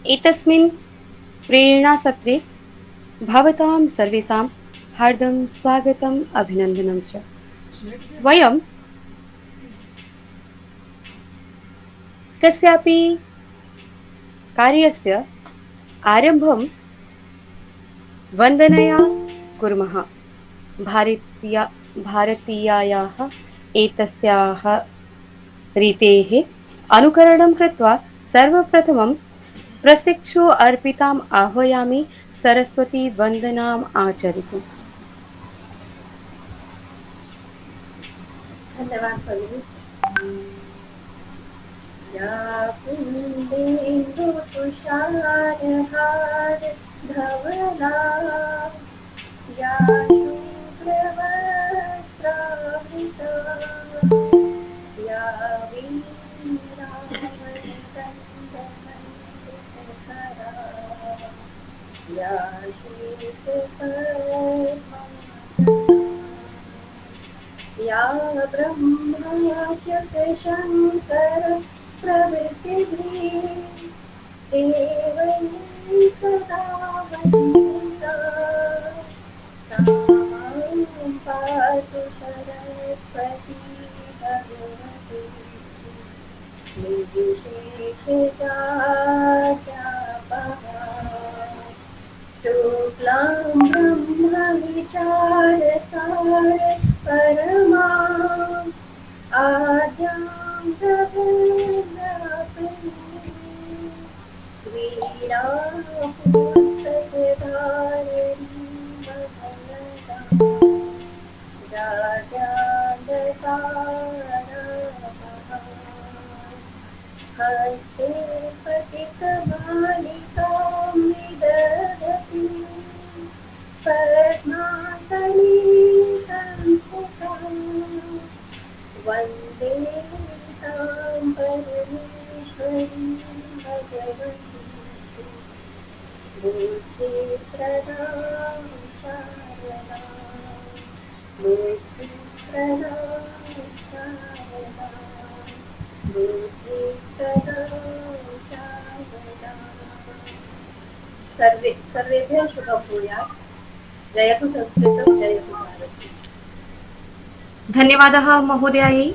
एतस्मिन् प्रेरणासत्रे भवतां सर्वेषां हार्दं स्वागतम् अभिनन्दनं च। वयं कस्यापि कार्यस्य आरम्भं वन्दनया कुर्मः। भारतीया भारतीयायाः एतस्याः रीतेः अनुकरणं कृत्वा सर्वप्रथमं प्रशिक्षु अर्पिताम् आह्वयामि सरस्वती वन्दनाम् आचरितुम्। धन्यवाद भगिनी। या कुन्देन्दु तुषारहार धवला या शुभ्रवस्त्रावृता या वीणावनकण्ठकरा या श्वेतपद्मासना या ब्रह्माच्युतशङ्कर प्रभृतिभिः देवैः सदा वन्दिता सा मां पातु सरस्वती भगवती निर्विशेषजाड्यापहा शुक्लां ब्रह्मविचारसार परमाम् आद्यां प्रपन्नापि वीणापुस्तकधारिणीं वदनताम् राजान्दसारः हस्ते स्फटिकमालिकां विदधति पद्मासनी संस्थिताम् वन्दे तां परमेश्वरीं भगवतीं बुद्धिप्रदां शारदां बुद्धिप्रदां शारदां बुद्धिप्रदां शारदां। सर्वेभ्यः शुभं भूयात्। जयतु संस्कृतं, जयतु भारती। धन्यवादः महोदयायै।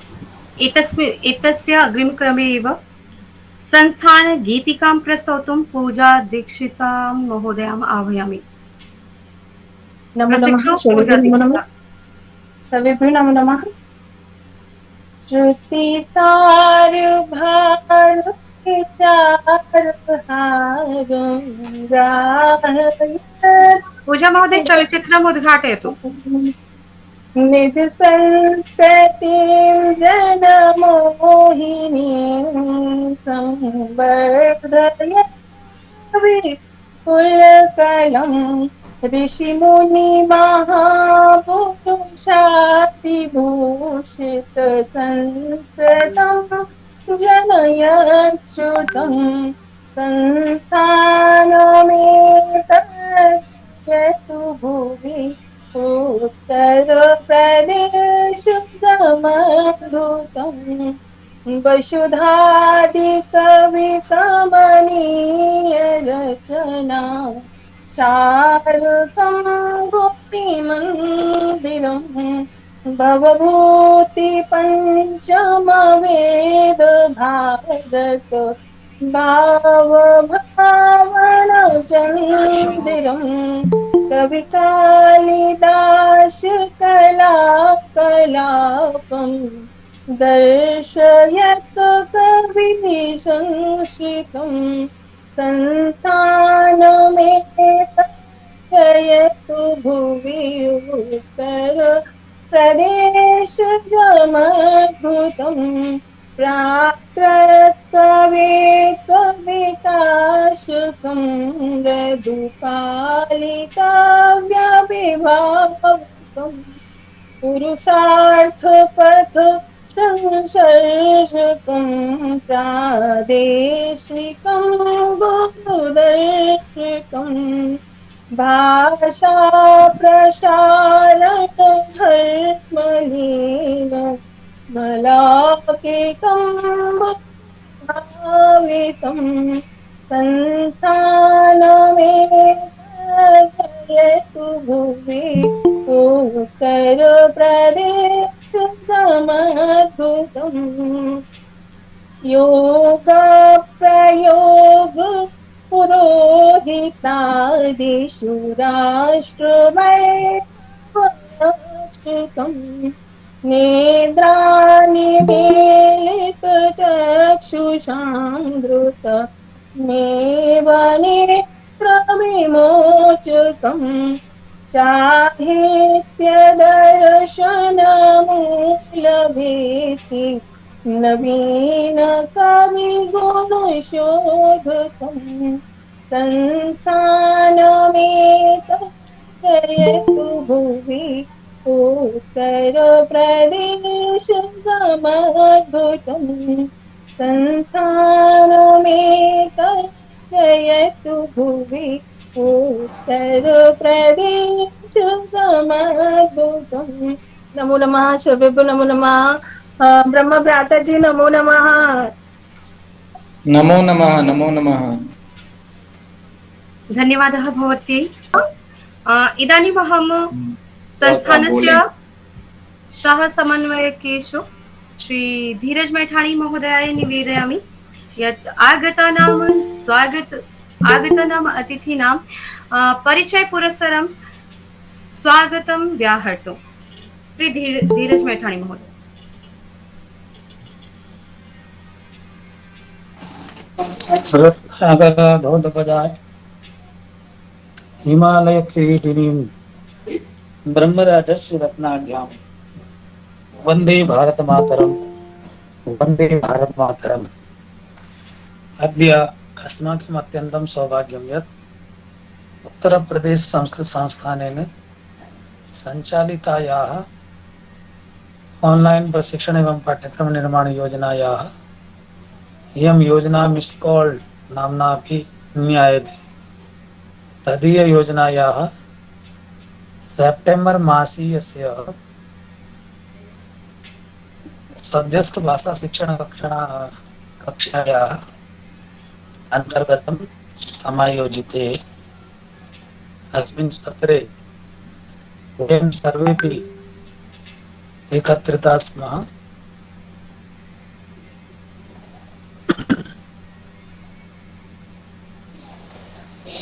एतस्य अग्रिमक्रमे एव संस्थानगीतिकां प्रस्तौतुं पूजा दीक्षितां महोदयाम् आह्वयामि। नमो नमः। प्रशिक्षु पूजा सर्वेभ्यो नमो नमः। दीक्षिता। सर्वेभ्यो नमो नमः। श्रुतिसार भार विचार पूजा महोदय चलचित्रम् उद्घाटयतु। निज संस्कृतिं जनमोहिनीं संवर्धय विपुलकलम् ऋषिमुनि महापुरुषातिभूषित संस्कृतं जनयच्छ्रुतम् संस्थानमेतज्जयतु भुवि उत्तरप्रदेशगमद्भुतम् वसुधादिकविकमनीय रचना शारकं गोपीमन्दिरम् भवभूति पञ्चमवेद भारत भावभावनचन्द्रम् कवि कालिदास कलाकलापम् दर्शयत् कविः संस्कृतम् संस्थानमेतज्जयतु भुवि उत्तर प्रदेशगमद्भुतम् प्राक्तत्कवेकविकाशकं मृदुकालिकाव्यविभावकम् पुरुषार्थपथ संसर्जकं प्रादेशिकं गुरुदर्शकम् भाषा प्रसारण धर्मलीन मलाकिकं भावितम् संस्थानमेतजयतु भुवि उत्तरप्रदेशमद्भुतम् योगप्रयोग पुरोहितादिषु राष्ट्रवैभवश्रितम् नेत्रानिमीलितचक्षुषां मेव नेत्रविमोचकम् साहित्यदर्शनमूलभेति नवीन कविगुणशोधकम् संस्थानमेतजयतु भुवि उत्तरप्रदेशमद्भुतम् संस्थानमेतजयतु भुवि उत्तरप्रदेशमद्भुतम्। नमो नमः शोभेभ्यो नमो नमः। ब्रह्म भ्राता जी नमो नमः। नमो नमः नमो नमः। धन्यवादः भवत्यै। इदानीम् अहं संस्थानस्य बोलें। सह समन्वयकेषु श्री धीरज मैठाणी महोदयाय निवेदयामि यत् आगतानाम् अतिथीनां परिचयपुरस्सरं स्वागतं व्याहर्तुं श्री धीरज मैठाणी महोदय। सागर धौतपदाय हिमालय किरीटिनीं ब्रह्मराजस्य रत्नाढ्यां वन्दे भारतमातरम् वन्दे भारतमातरम्। अद्य अस्माकम् अत्यन्तं सौभाग्यं यत् उत्तरप्रदेश संस्कृत संस्थानेन सञ्चालितायाः ऑनलाइन प्रशिक्षण एवं पाठ्यक्रम निर्माण योजनायाः इयं योजना मिस कॉल नाम्ना अपि ज्ञायते। तदीययोजनायाः सेप्टेम्बर् मासीयस्य सद्यस्थ भाषा शिक्षण कक्षायाः अन्तर्गतं समायोजिते अस्मिन् सत्रे वयं सर्वेपि एकत्रिताः स्मः।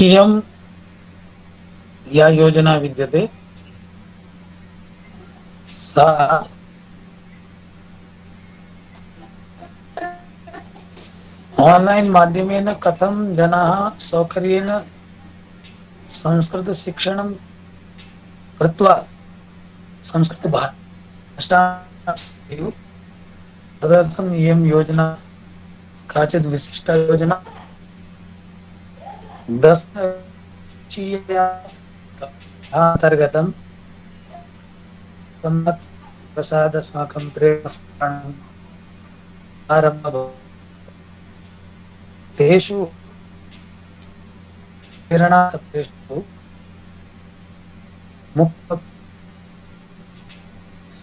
इयं या योजना विद्यते सा ऑनलाइन माध्यमेन कथं जनाः सौकर्येण संस्कृत शिक्षणं कृत्वा संस्कृत भाषा तदर्थम् इयं योजना काचित् विशिष्टा योजना 10 अंतर्गतं प्रसाद अस्माकं प्रेरणाम् आरम्भः तेषु प्रेरणासु मुक्त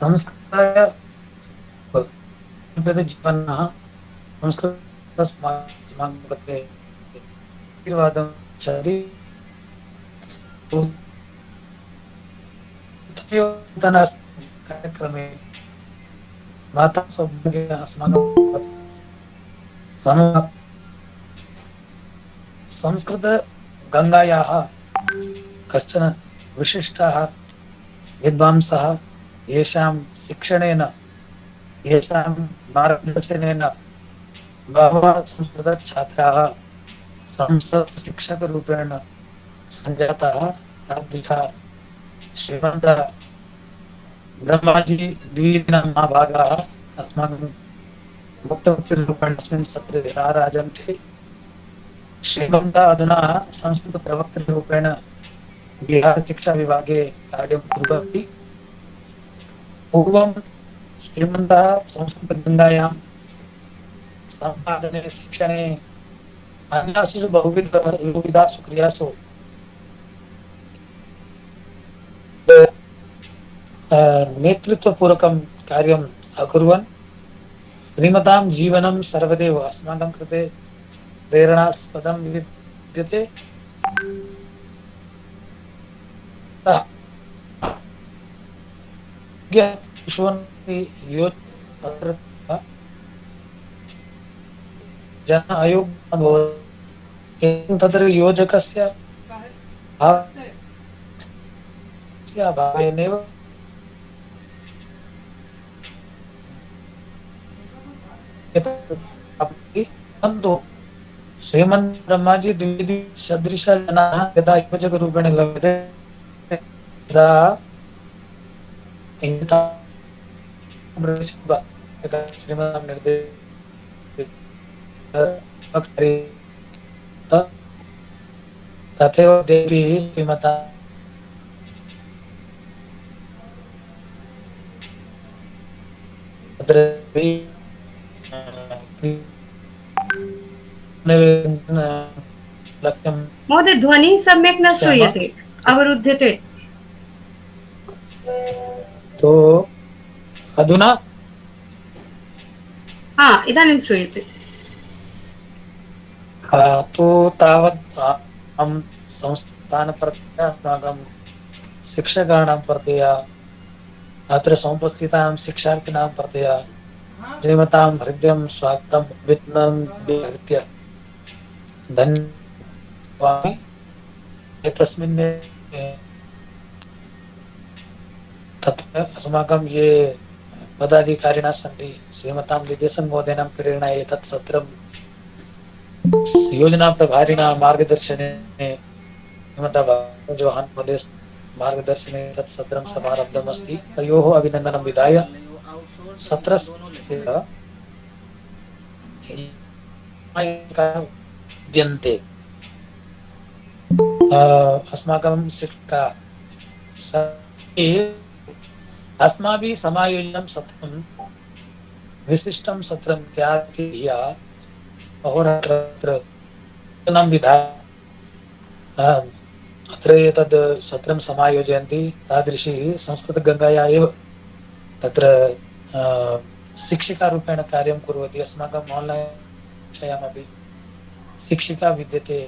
संस्कृत जीवनः संस्कृत अस्माकं कृते आशीर्वादं कार्यक्रमे माता सौभाग्येन अस्माकं संस्कृत गंगायाः कश्चन विशिष्टाः विद्वांसः येषां शिक्षणेन येषां मार्गदर्शनेन बहवः संस्कृत छात्राः संस्कृत शिक्षकरूपेण सञ्जाताः। तादृशः श्रीमन्त ब्रह्माजी द्विदिनं महाभागाः अस्माकं मुक्तवक्तृरूपेण अस्मिन् सत्रे आराजन्ते। श्रीमन्तः अधुना संस्कृतप्रवक्तृरूपेण बिहार शिक्षा विभागे कार्यं कुर्वन्ति। पूर्वं श्रीमन्तः संस्कृतगङ्गायां सम्पादने शिक्षणे अन्यासु बहुविधासु क्रियासु नेतृत्वपूर्वकं कार्यम् अकुर्वन् श्रीमतां जीवनं सर्वदैव अस्माकं कृते प्रेरणास्पदं विद्यते। जन अयोग्यं भवति तत्र योजकस्य भावेनैव परन्तु श्रीमन् ब्रह्माजी द्विविध सदृश जनाः यदा योजकरूपेण लभ्यते तदा श्रीमतां निर्देश तथैव देवी श्रीमता लक्ष्यं महोदय ध्वनिः सम्यक् न श्रूयते, अवरुध्यते। तो अधुना इदानीं श्रूयते। तो तावत् अहं संस्थानप्रत्यय अस्माकं शिक्षकाणां प्रत्यय अत्र समुपस्थितां शिक्षार्थिनां प्रत्यय श्रीमतां हृदयं स्वागतं विघ्नविहृत्य धन्यवादः। एतस्मिन् तत्र अस्माकं ये पदाधिकारिणः सन्ति श्रीमतां लिदेशन् महोदयानां प्रेरणा एतत् सत्रं योजना प्रभारिणा मार्गदर्शने श्रीमता जोहान् महोदय मार्गदर्शने तत् सत्रं समारब्धमस्ति। तयोः अभिनन्दनं विधाय सत्रस्य विद्यन्ते अस्माकं शिक्षका अस्माभिः समायोजितं सत्रं विशिष्टं सत्रं त्याज्य अहोरात्रं विधाय अत्र एतद् सत्रं समायोजयन्ति। तादृशी संस्कृतगङ्गाया एव तत्र शिक्षिकारूपेण कार्यं कुर्वती अस्माकम् आन्लैन् विषयमपि शिक्षिका विद्यते,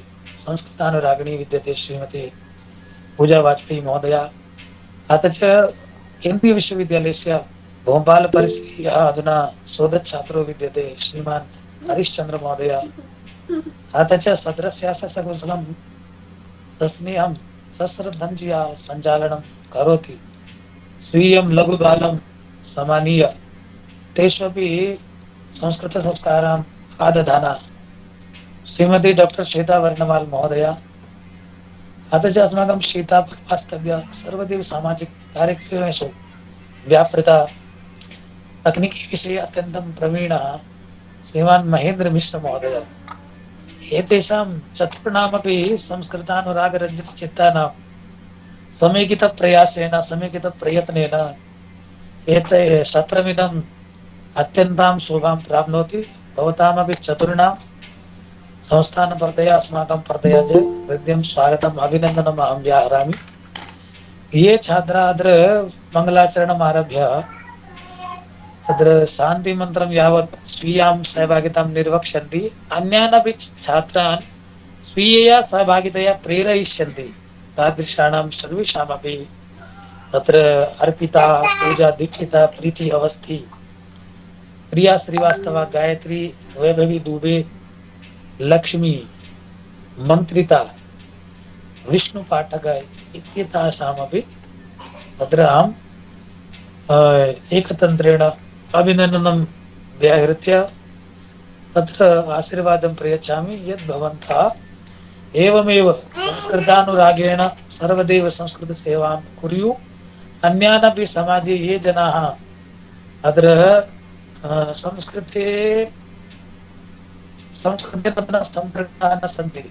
संस्कृतानुरागिणी विद्यते श्रीमती पूजा वाजपेयी महोदया। अथ च केन्द्रीय विश्वविद्यालयस्य भोपाल परिसरः अधुना शोधच्छात्रो विद्यते श्रीमान् हरिश्चन्द्र महोदय। अथ च सत्रस्य सकुशलं सस्नेहं सश्रद्धं च सञ्चालनं करोति स्वीयं लघुबालं समानीय तेष्वपि संस्कृतसंस्कारान् आदधान श्रीमती डॉक्टर श्वेता वर्णमाल महोदय। अथ च अस्माकं श्वेता वास्तव्य सर्वदेव सामाजिक कार्यक्रमेषु व्यापृता तकनीकी विषये अत्यन्तं प्रवीणः श्रीमान् महेन्द्र मिश्र महोदय। एतेषां चतुर्णामपि संस्कृतानुरागरञ्जितचित्तानां समेकितप्रयासेन समेकितप्रयत्नेन एते सत्रमिदम् अत्यन्तां शोभां प्राप्नोति। भवतामपि चतुर्णां संस्थानप्रत्यय अस्माकं प्रत्यय च हृदयं स्वागतम् अभिनन्दनम् अहं व्याहरामि। ये छात्राः अत्र मङ्गलाचरणम् आरभ्य तत्र शान्तिमन्त्रं यावत् स्वीयां सहभागितां निर्वक्ष्यन्ति अन्यान् अपि छात्रान् स्वीयया सहभागितया प्रेरयिष्यन्ति। तादृशानां सर्वेषामपि तत्र अर्पिता पूजा दीक्षिता प्रीति अवस्थी प्रिया श्रीवास्तवा गायत्री वैभवी दुबे लक्ष्मी मंत्रिता विष्णु पाठक इत्येतासामपि तत्र अहं एकतन्त्रेण अभिनन्दनं व्याहृत्य तत्र आशीर्वादं प्रयच्छामि यद् भवन्तः एवमेव संस्कृतानुरागेण सर्वदेव संस्कृतसेवां कुर्युः। अन्यान् अपि समाजे ये जनाः अत्र संस्कृतेन सम्पृक्ताः न सन्ति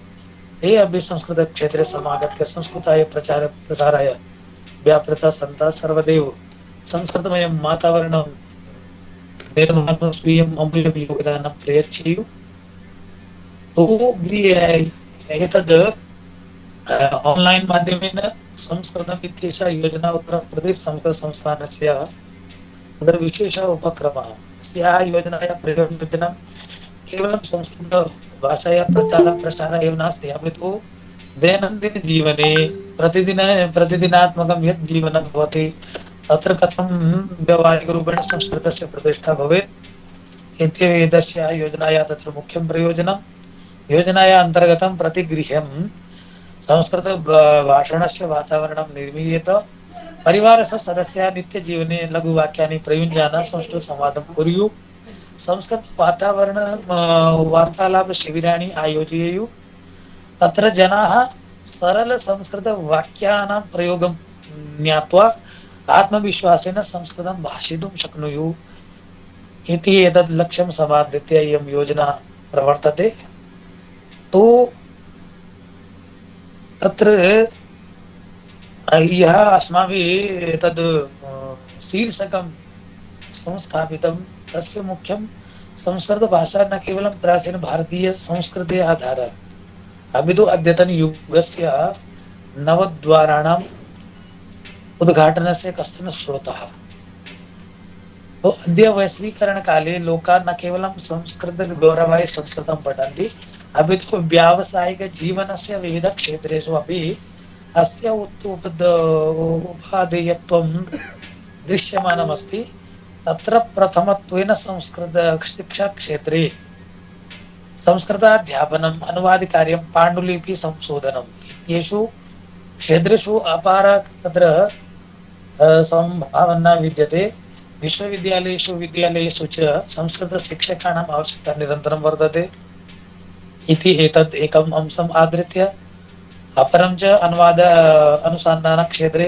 ते अपि संस्कृतक्षेत्रे समागत्य संस्कृताय प्रसाराय व्यापृताः सन्तः सर्वदेव संस्कृतमयं वातावरणं निर्मातुं स्वीयम् अमूल्यं योगदानं प्रयच्छेयुः। एतद् आन्लैन् माध्यमेन संस्कृतम् इत्येषा योजना उत्तरप्रदेश संस्कृतसंस्थानस्य तत्र विशेषः उपक्रमः। अस्याः योजनायाः प्रयोजनं केवलं संस्कृत भाषायाः प्रचारः प्रसारः एव नास्ति, अपि तु दैनन्दिनजीवने प्रतिदिनात्मकं यत् जीवनं भवति तत्र कथं व्यावहारिकरूपेण संस्कृतस्य प्रतिष्ठा भवेत् इत्येव एतस्याः योजनायाः तत्र मुख्यं प्रयोजनं। योजनायाः अन्तर्गतं प्रतिगृहं संस्कृत भाषणस्य वातावरणं निर्मीयेत। परिवारस्य सदस्याः नित्यजीवने लघुवाक्यानि प्रयुञ्जान संस्कृतसंवादं कुर्युः। संस्कृतवातावरण वार्तालापशिबिराणि आयोजयेयुः। तत्र जनाः सरलसंस्कृतवाक्यानां प्रयोगं ज्ञात्वा आत्मविश्वासेन संस्कृतं भाषितुं शक्नुयुः इति एतत् लक्ष्यं समाधृत्य इयं योजना प्रवर्तते। तो तत्र यः अस्माभिः तद् शीर्षकं संस्थापितं तस्य मुख्यं संस्कृतभाषा न केवलं प्राचीनभारतीयसंस्कृतेः आधारः, अपि तु अद्यतनयुगस्य नवद्वाराणाम् उद्घाटनस्य कश्चन स्रोतः। तो अद्य वैश्वीकरणकाले लोकाः न केवलं संस्कृतगौरवाय संस्कृतं पठन्ति, अपि तु व्यावसायिकजीवनस्य विविधक्षेत्रेषु अपि अस्य उपादेयत्वं दृश्यमानमस्ति। तत्र प्रथमत्वेन संस्कृतशिक्षाक्षेत्रे संस्कृताध्यापनम्, अनुवादकार्यं, पाण्डुलिपि संशोधनम् इत्येषु क्षेत्रेषु अपारा तत्र संभावना विद्यते। विद्यालयेषु च संस्कृतशिक्षकाणाम् आवश्यकता निरन्तरं वर्तते इति एतत् एकम् अंशम् आधृत्य, अपरं च अनुवाद अनुसन्धानक्षेत्रे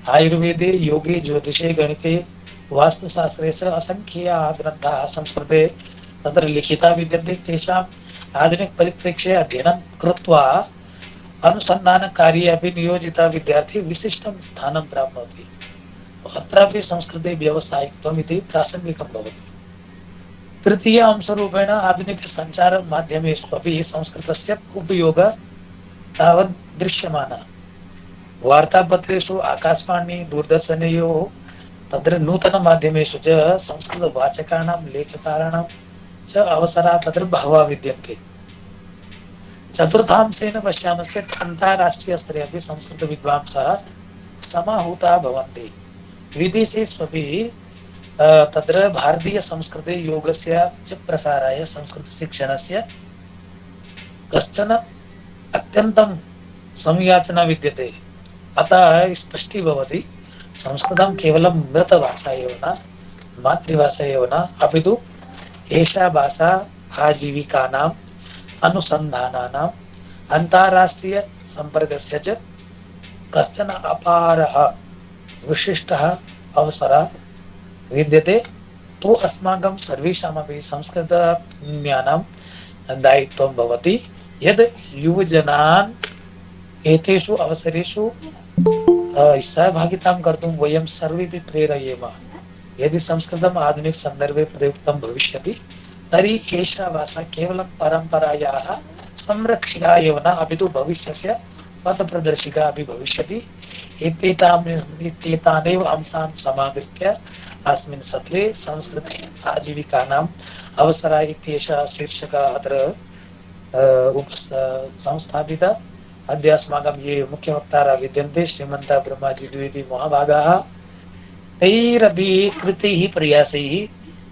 आयुर्वेदे, योगे, ज्योतिषे, गणिते, वास्तुशास्त्रे च असङ्ख्याः ग्रन्थाः संस्कृते तत्र लिखिता विद्यन्ते। तेषाम् आधुनिकपरिप्रेक्ष्ये अध्ययनं कृत्वा अनुसन्धानकार्ये अपि नियोजिता विद्यार्थी विशिष्टं स्थानं प्राप्नोति। अत्रापि संस्कृते व्यावसायिकत्वम् इति प्रासङ्गिकं भवति। तृतीय अंशरूपेण आधुनिकसञ्चारमाध्यमेषु अपि संस्कृतस्य उपयोगः तावत् दृश्यमानः। वार्तापत्रेषु, आकाशवाणी, दूरदर्शनयोः तत्र नूतनमाध्यमेषु च संस्कृतवाचकानां, लेखकाराणां च अवसराः तत्र बहवः विद्यन्ते। चतुर्थांशेन पश्यामश्चेत् अन्ताराष्ट्रीयस्तरे अपि संस्कृतविद्वांसः समाहूताः भवन्ति। विदेशेष्वपि तत्र भारतीयसंस्कृते योगस्य च प्रसाराय संस्कृतशिक्षणस्य कश्चन अत्यन्तं संयाचना विद्यते। अतः स्पष्टी भवति, संस्कृतं केवलं मृतभाषा एव न, मातृभाषा एव न, अपि तु एषा भाषा आजीविकानाम्, अनुसन्धानानाम्, अन्ताराष्ट्रीयसम्पर्कस्य च कश्चन अपारः विशिष्टः अवसरः विद्यते। तो अस्माकं सर्वेषामपि संस्कृतज्ञानां दायित्वं भवति यद् युवजनान् एतेषु अवसरेषु सहभागितां कर्तुं वयं सर्वेपि प्रेरयेम। यदि संस्कृतम् आधुनिकसन्दर्भे प्रयुक्तं भविष्यति तर्हि एषा भाषा केवलं परम्परायाः संरक्षिका एव न, अपि तु भविष्यस्य पथप्रदर्शिका अपि भविष्यति। एतेतानेव अंशान् समाधृत्य अस्मिन् सत्रे संस्कृते आजीविकानाम् अवसरः इत्येषः शीर्षकः अत्र संस्थापितः। अद्य अस्माकं ये मुख्यवक्तारः विद्यन्ते, श्रीमन्तः ब्रह्माजी द्विवेदी महाभागाः, तैरपि कृतैः प्रयासैः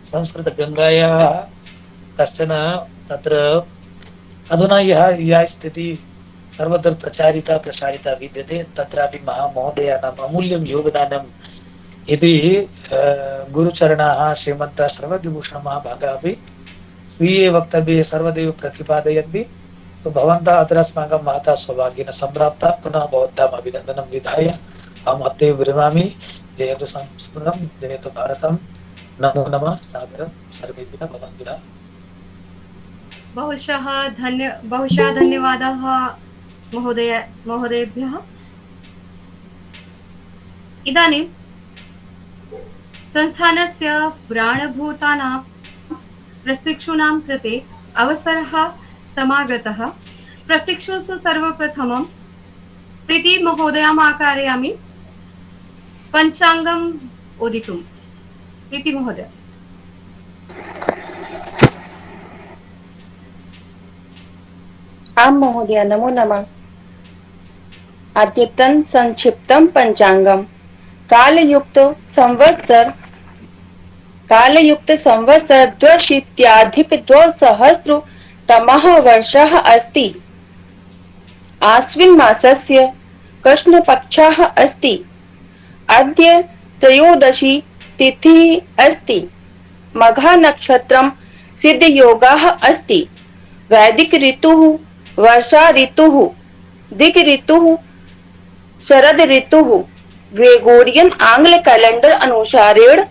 संस्कृतगङ्गायाः कश्चन तत्र अधुना या स्थितिः सर्वत्र प्रसारिता विद्यते, तत्रापि महामहोदयानाम् अमूल्यं योगदानम् इति गुरुचरणाः श्रीमन्तः सर्वज्ञभूषण महाभागाः अपि स्वीये वक्तव्ये सर्वदैव प्रतिपादयन्ति। तो भवन्तः अत्र अस्माकं महता सौभाग्येन सम्प्राप्ता। पुनः भवताम् अभिनन्दनं विधाय अहम् अत्रैव विरमामि। जयतु संस्कृतं, जयतु भारतं। नमो नमः, सादरं सर्वेभ्यः भवन्तः। बहुशः धन्यवादाः महोदयेभ्यः। इदानीं संस्थानस्य प्राणभूतानां प्रशिक्षूणां कृते अवसरः समागतः। प्रशिक्षुषु सर्वप्रथमं प्रीतिमहोदयाम् आकारयामि पञ्चाङ्गम् ओदितुं। प्रीतिमहोदय। आम महोदय, नमो नमः। अद्यतन संक्षिप्तम पंचांगम। कालयुक्त संवत्सर द्व्यशीत्याधिक द्विसहस्रतमः वर्षः अस्ति। आश्विन मासस्य कृष्णपक्षः अस्ति। अद्य त्रयोदशी तिथिः अस्ति। मघा नक्षत्रं सिद्धयोगः अस्ति। वैदिक ऋतुः वर्षा ऋतुः, दिक् ऋतुः शरद ऋतुः। ग्रेगोरियन आंग्ल कैलेंडर अनुसारेण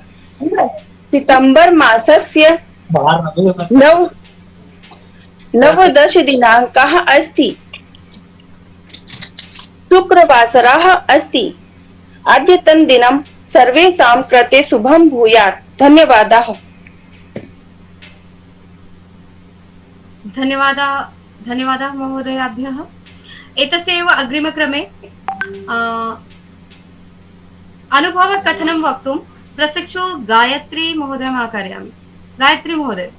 सितंबर मासस्य नवदश दिनाङ्कः अस्ति। शुक्रवासरः अस्ति। अद्यतन दिनं सर्वेषां कृते शुभं भूयात्। धन्यवादाः। धन्यवादाः महोदयाभ्यः। एतस्यैव अग्रिमक्रमे अनुभवकथनं वक्तुं प्रशिक्षु गायत्री महोदयम् आकारयामि। गायत्री महोदय।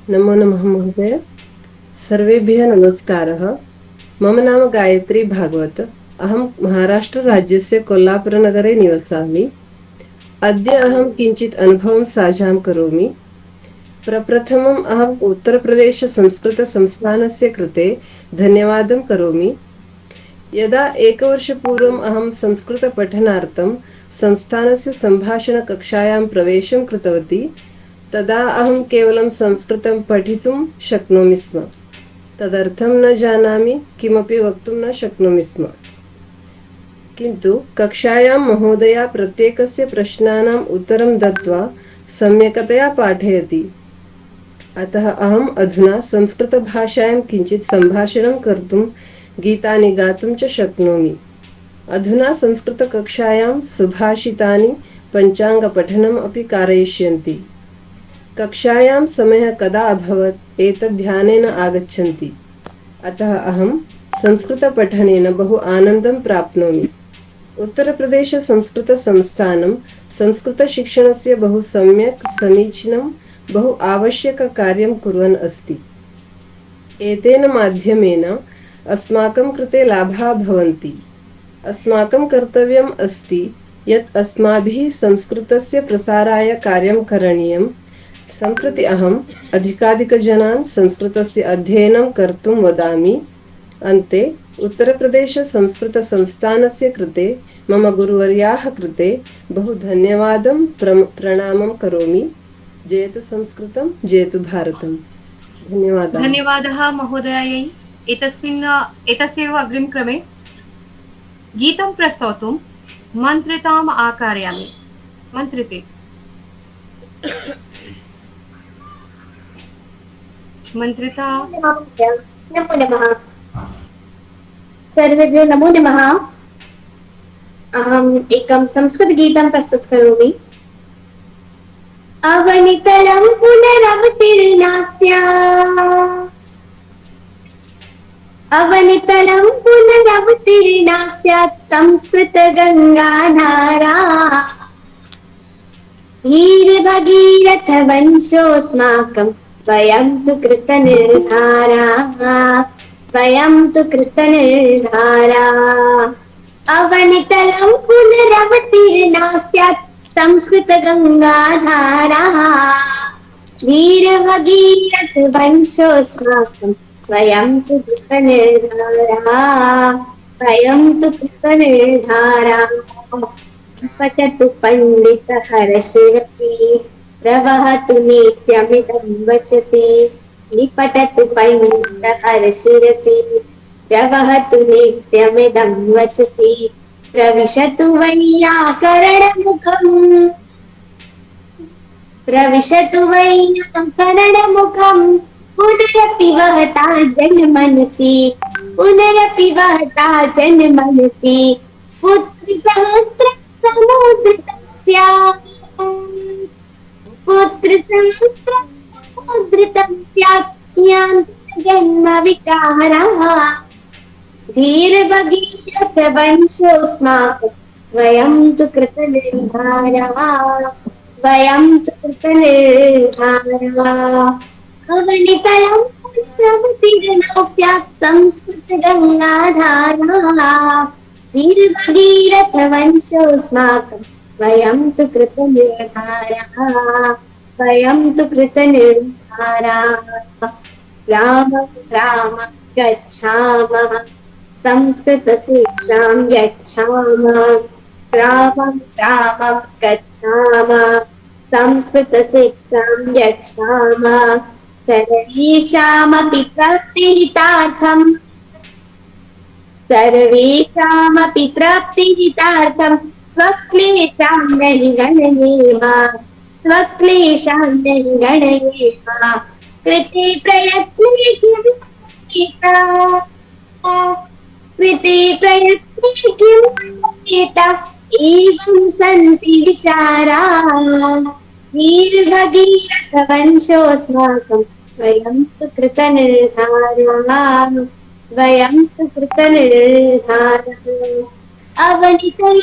नमो नमः महोदय। सर्वेभ्यः नमस्कारः। मम नाम गायत्री भागवत। अहं महाराष्ट्रराज्यस्य कोल्लापुरनगरे निवसामि। अद्य अहं किञ्चित् अनुभवं साझां करोमि। प्रप्रथमम् अहम् उत्तरप्रदेशसंस्कृतसंस्थानस्य कृते धन्यवादं करोमि। यदा एकवर्षपूर्वम् अहं संस्कृतपठनार्थं संस्थानस्य सम्भाषणकक्षायां प्रवेशं कृतवती, तदा अहं केवलं संस्कृतं पठितुं शक्नोमि स्म। तदर्थं न जानामि, किमपि वक्तुं न शक्नोमि स्म। किन्तु कक्षायां महोदया प्रत्येकस्य प्रश्नानाम् उत्तरं दत्त्वा सम्यक्तया पाठयति। अतः अहम् अधुना संस्कृतभाषायां किञ्चित् सम्भाषणं कर्तुं, गीतानि गातुं च शक्नोमि। अधुना संस्कृतकक्षायां सुभाषितानि पञ्चाङ्गपठनम् अपि कारयिष्यन्ति। कक्षायां समयः कदा अभवत् एतत् ध्याने न आगच्छन्ति। अतः अहं संस्कृतपठनेन बहु आनन्दं प्राप्नोमि। उत्तरप्रदेशसंस्कृतसंस्थानं संस्कृतशिक्षणस्य बहु सम्यक्, समीचीनं, बहु आवश्यककार्यं कुर्वन् अस्ति। एतेन माध्यमेन अस्माकं कृते लाभाः भवन्ति। अस्माकं कर्तव्यम् अस्ति यत् अस्माभिः संस्कृतस्य प्रसाराय कार्यं करणीयम्। सम्प्रति अहम् अधिकाधिकजनान् संस्कृतस्य अध्ययनं कर्तुं वदामि। अन्ते उत्तरप्रदेशसंस्कृतसंस्थानस्य कृते, मम गुरुवर्याः कृते बहु धन्यवादं प्रणामं करोमि। जयतु संस्कृतं, जयतु भारतम्। धन्यवादः। धन्यवादः महोदयायै। एतस्यैव अग्रिमक्रमे गीतं प्रस्तोतुं मन्त्रिताम् आकारयामि। मन्त्रिते। मन्त्रिता। नमो नमः। सर्वेभ्यो नमो नमः। अहम् एकं संस्कृतगीतं प्रस्तुत करोमि। अवनितलं पुनरवतीर्णास्य, अवनितलं पुनरवतीर्णा स्यात् संस्कृतगङ्गाधारा। धीरभगीरथ वंशोऽस्माकं, वयं तु कृतनिर्धारा, वयं तु कृतनिर्धारा। अवनितलं पुनरवतीर्णा स्यात् संस्कृतगङ्गाधारा। धीरभगीरथ वंशोऽस्माकं, वयं तु कृतनिर्धारा, वयं तु कृतनिर्धारा। पठतु पण्डितहरशिरसि, प्रवहतु नित्यमिदं वचसि। निपठतु पण्डितहरशिरसि, प्रवहतु नित्यमिदं वचसि। प्रविशतु वैयाकरणमुखम्, प्रविशतु वैयाकरणमुखम्। पुनरपि वहता जनमनसि, पुनरपि वहता जनमनसि। पुत्रसहस्रं समुद्रितं स्यात्, पुत्रसहस्रं समुद्रितं स्यात्। यान्ति च जन्मविकारः। धीरभगीरथ वंशोऽस्माकं, वयं तु कृतनिर्धारा, वयं तु कृतनिर्धारा। अवनितलं श्रवतीर्णा स्यात् संस्कृतगङ्गाधारा वीरभगीरथवंशोऽस्माकं वयं तु कृतनिर्धाराः वयं तु कृतनिर्धाराः राम राम गच्छामः संस्कृतशिक्षां यच्छामः रामं रामं गच्छामः संस्कृतशिक्षां यच्छामः सर्वेषामपि प्राप्तिहितार्थं स्वक्लेशां निगणयेम स्वक्लेशां निगणयेम कृते प्रयत्ने किं कृते प्रयत्ने किं एवं सन्ति विचाराः वीरभगीरथवंशोऽस्माकं वयं तु कृतनिर्धाराः वयं तु कृतनिर्धाराः अवनितलं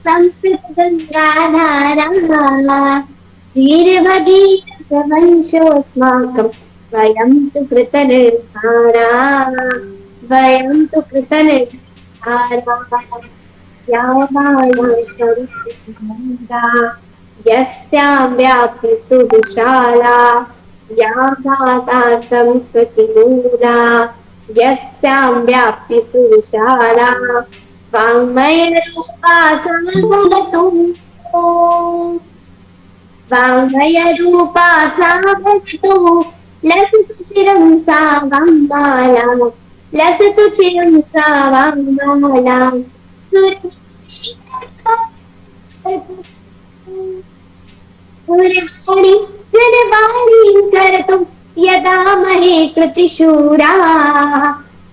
संस्कृतगङ्गाधाराः वीरभगीरथवंशोऽस्माकं वयं तु कृतनिर्धाराः वयं तु कृतनिर्धाराः यस्यां व्याप्तिस्तु विशाला या माता संस्कृतिमूला यस्यां व्याप्तिस्तु विशाला वाङ्मयरूपा भवतु वाङ्मयरूपा सा भवतु लसतु चिरं सा वाङ्माला लसतु चिरं सा वाङ्माला सुरवाणी जनवाणी कर्तुं यदा महे कृतिशूराः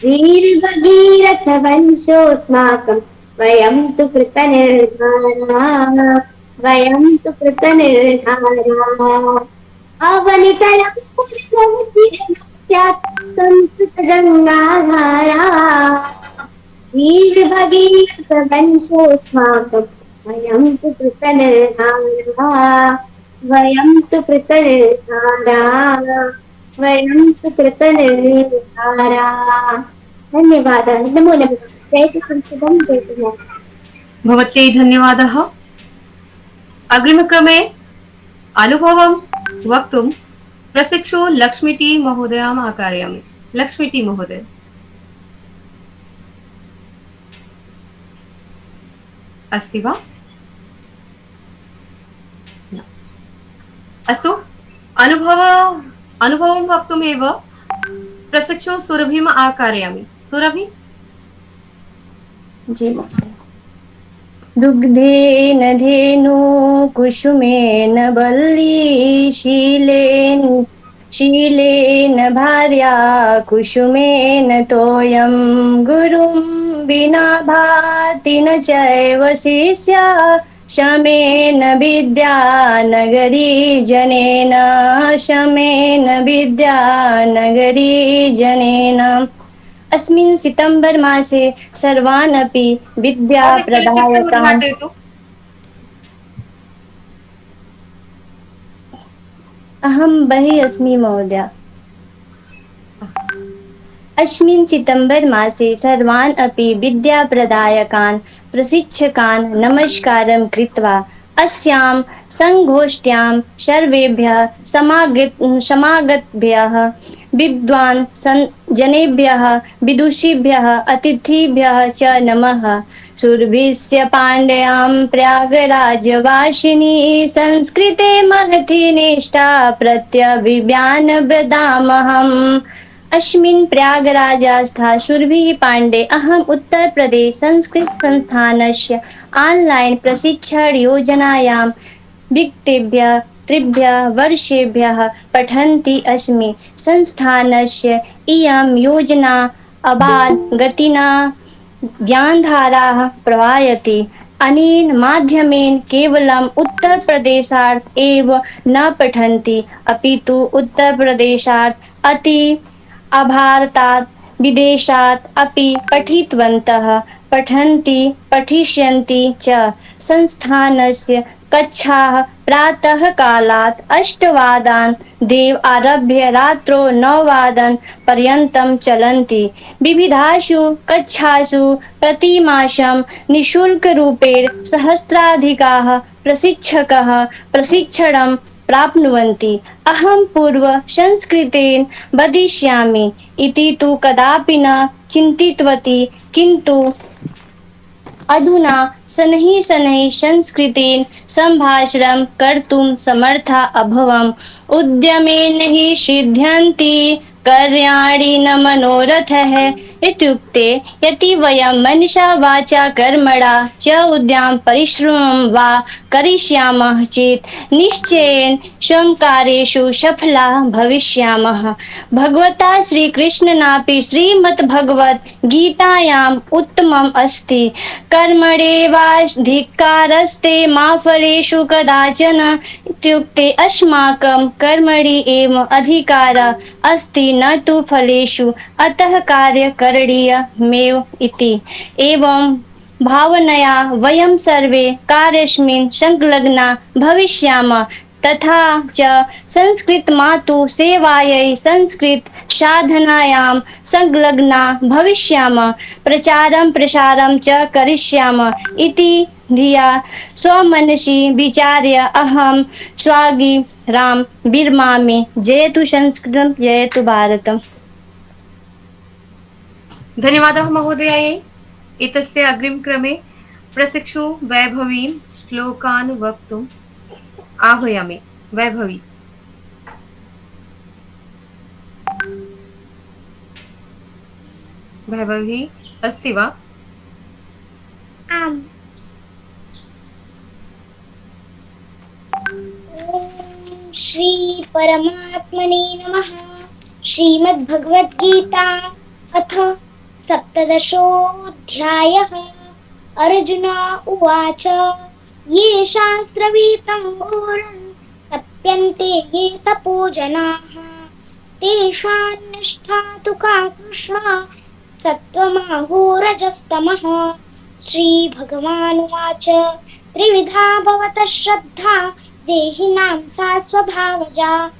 वीरभगीरथवंशोऽस्माकं वयं तु कृतनिर्धाराः वयं तु कृतनिर्धाराः अवनितलं पुष्पवतीर्णा संस्कृतगङ्गाधारा वीरभगीरथवंशोऽस्माकं वयं तु कृतनिर्धाराः वयं तु कृतनिर्धाराः वयं तु कृतनिर्धाराः धन्यवादः नमो नमः जयतु संस्कृतं जयतु भारतम् भवत्यै धन्यवादः। अग्रिमक्रमे अनुभवं वक्तुं प्रशिक्षु लक्ष्मीटी महोदयाम् आकारयामि। लक्ष्मीटी महोदय। अस्ति वा? अस्तु, अनुभवं वक्तुमेव प्रशिक्षु सुरभिम् आकारयामि। सुरभि। जी महोदय। दुग्धेन धेनु कुसुमेन वल्ली शीलेन भार्या कुसुमेन तोयं गुरुं विना भाति न चैव शिष्या शमेन विद्या नगरी जनेन शमेन विद्या नगरी जनेन। अस्मिन् सितम्बर मासे सर्वान् अपि विद्या प्रदायताम् अहं बहिः अस्मि महोदय। अस्मिन् सितम्बर मासे सर्वान् अपि विद्याप्रदायकान् प्रशिक्षकान् नमस्कारं कृत्वा अस्यां संगोष्ठ्यां सर्वेभ्यः समागतभ्यः विद्वान् जनेभ्यः विदुषीभ्यः अतिथिभ्यः च नमः। सुरभिस्य पाण्ड्यां प्रयागराजवासिनी संस्कृते महती निष्ठा प्रत्यभिज्ञानवदामहम्। अस्मिन् प्रयागराजस्था सुरभिः पाण्डे अहम् उत्तरप्रदेश संस्कृत संस्थानस्य ऑनलाइन प्रशिक्षण योजनायां विगतेभ्यः 3 वर्षेभ्यः पठन्ती अस्मि। संस्थानस्य इयं योजना अबाध गतिना ज्ञानधाराः प्रवाहयति। अनेन माध्यमेन केवलम् उत्तरप्रदेशात् एव न पठन्ति अपितु उत्तरप्रदेशात् अति भारतात् विदेशात् अपि पठितवन्तः पठन्ति पठिष्यन्ति च। संस्थानस्य कक्षाः प्रातः कालात् 8 वादनादेव आरभ्य रात्रौ 9 वादनपर्यन्तं चलन्ति। विविधासु कक्षासु प्रतिमासं निःशुल्करूपेण सहस्राधिकाः प्रशिक्षकाः प्रशिक्षणं प्राप्नुवन्ति। अहं पूर्वसंस्कृतेन वदिष्यामि इति तु कदापि न चिन्तितवती, किन्तु अधुना शनैः संस्कृतेन सम्भाषणं कर्तुं समर्था अभवम्। उद्यमेन हि सिद्ध्यन्ति कार्याणि न मनोरथः इत्युक्ते यदि वयं मनसा वाचा कर्मणा च उद्यम परिश्रमं वा करिष्यामः चेत् निश्चयेन स्वकार्येषु सफलाः भविष्यामः। भगवता श्रीकृष्णेनापि श्रीमद्भगवद्गीतायाम् उत्तमम् अस्ति, कर्मणेवाधिकारस्ते मा फलेषु कदाचन इत्युक्ते अस्माकं कर्मणि एव अधिकारः अस्ति न तु फलेषु, अतः कार्यं करणीयमेव इति। एवं भावनया वयं सर्वे कार्येऽस्मिन् संलग्ना भविष्यामः, तथा च संस्कृतमातुः सेवायै संस्कृत साधनायां संलग्ना भविष्यामः, प्रचारं प्रसारं च करिष्यामः इति धिया स्वमनसि विचार्य अहं स्वगिरां विरमामि। जयतु संस्कृतं, जयतु भारतम्। धन्यवादः महोदयायै। एतस्य अग्रिमक्रमे प्रशिक्षु वैभवीं श्लोकान् वक्तुम् आह्वयामि। वैभवी। वैभवी अस्ति वा? आम्। ॐ श्री परमात्मने नमः। श्रीमद्भगवद्गीता अथ सप्तदशोऽध्यायः। अर्जुन उवाच ये शास्त्रवितं घोरं तप्यन्ते ये तपो जनाः तेषां निष्ठा तु का कृष्ण सत्त्वमाहो रजस्तमः। श्रीभगवानुवाच त्रिविधा भवतः श्रद्धा देहिनां सा स्वभावजा।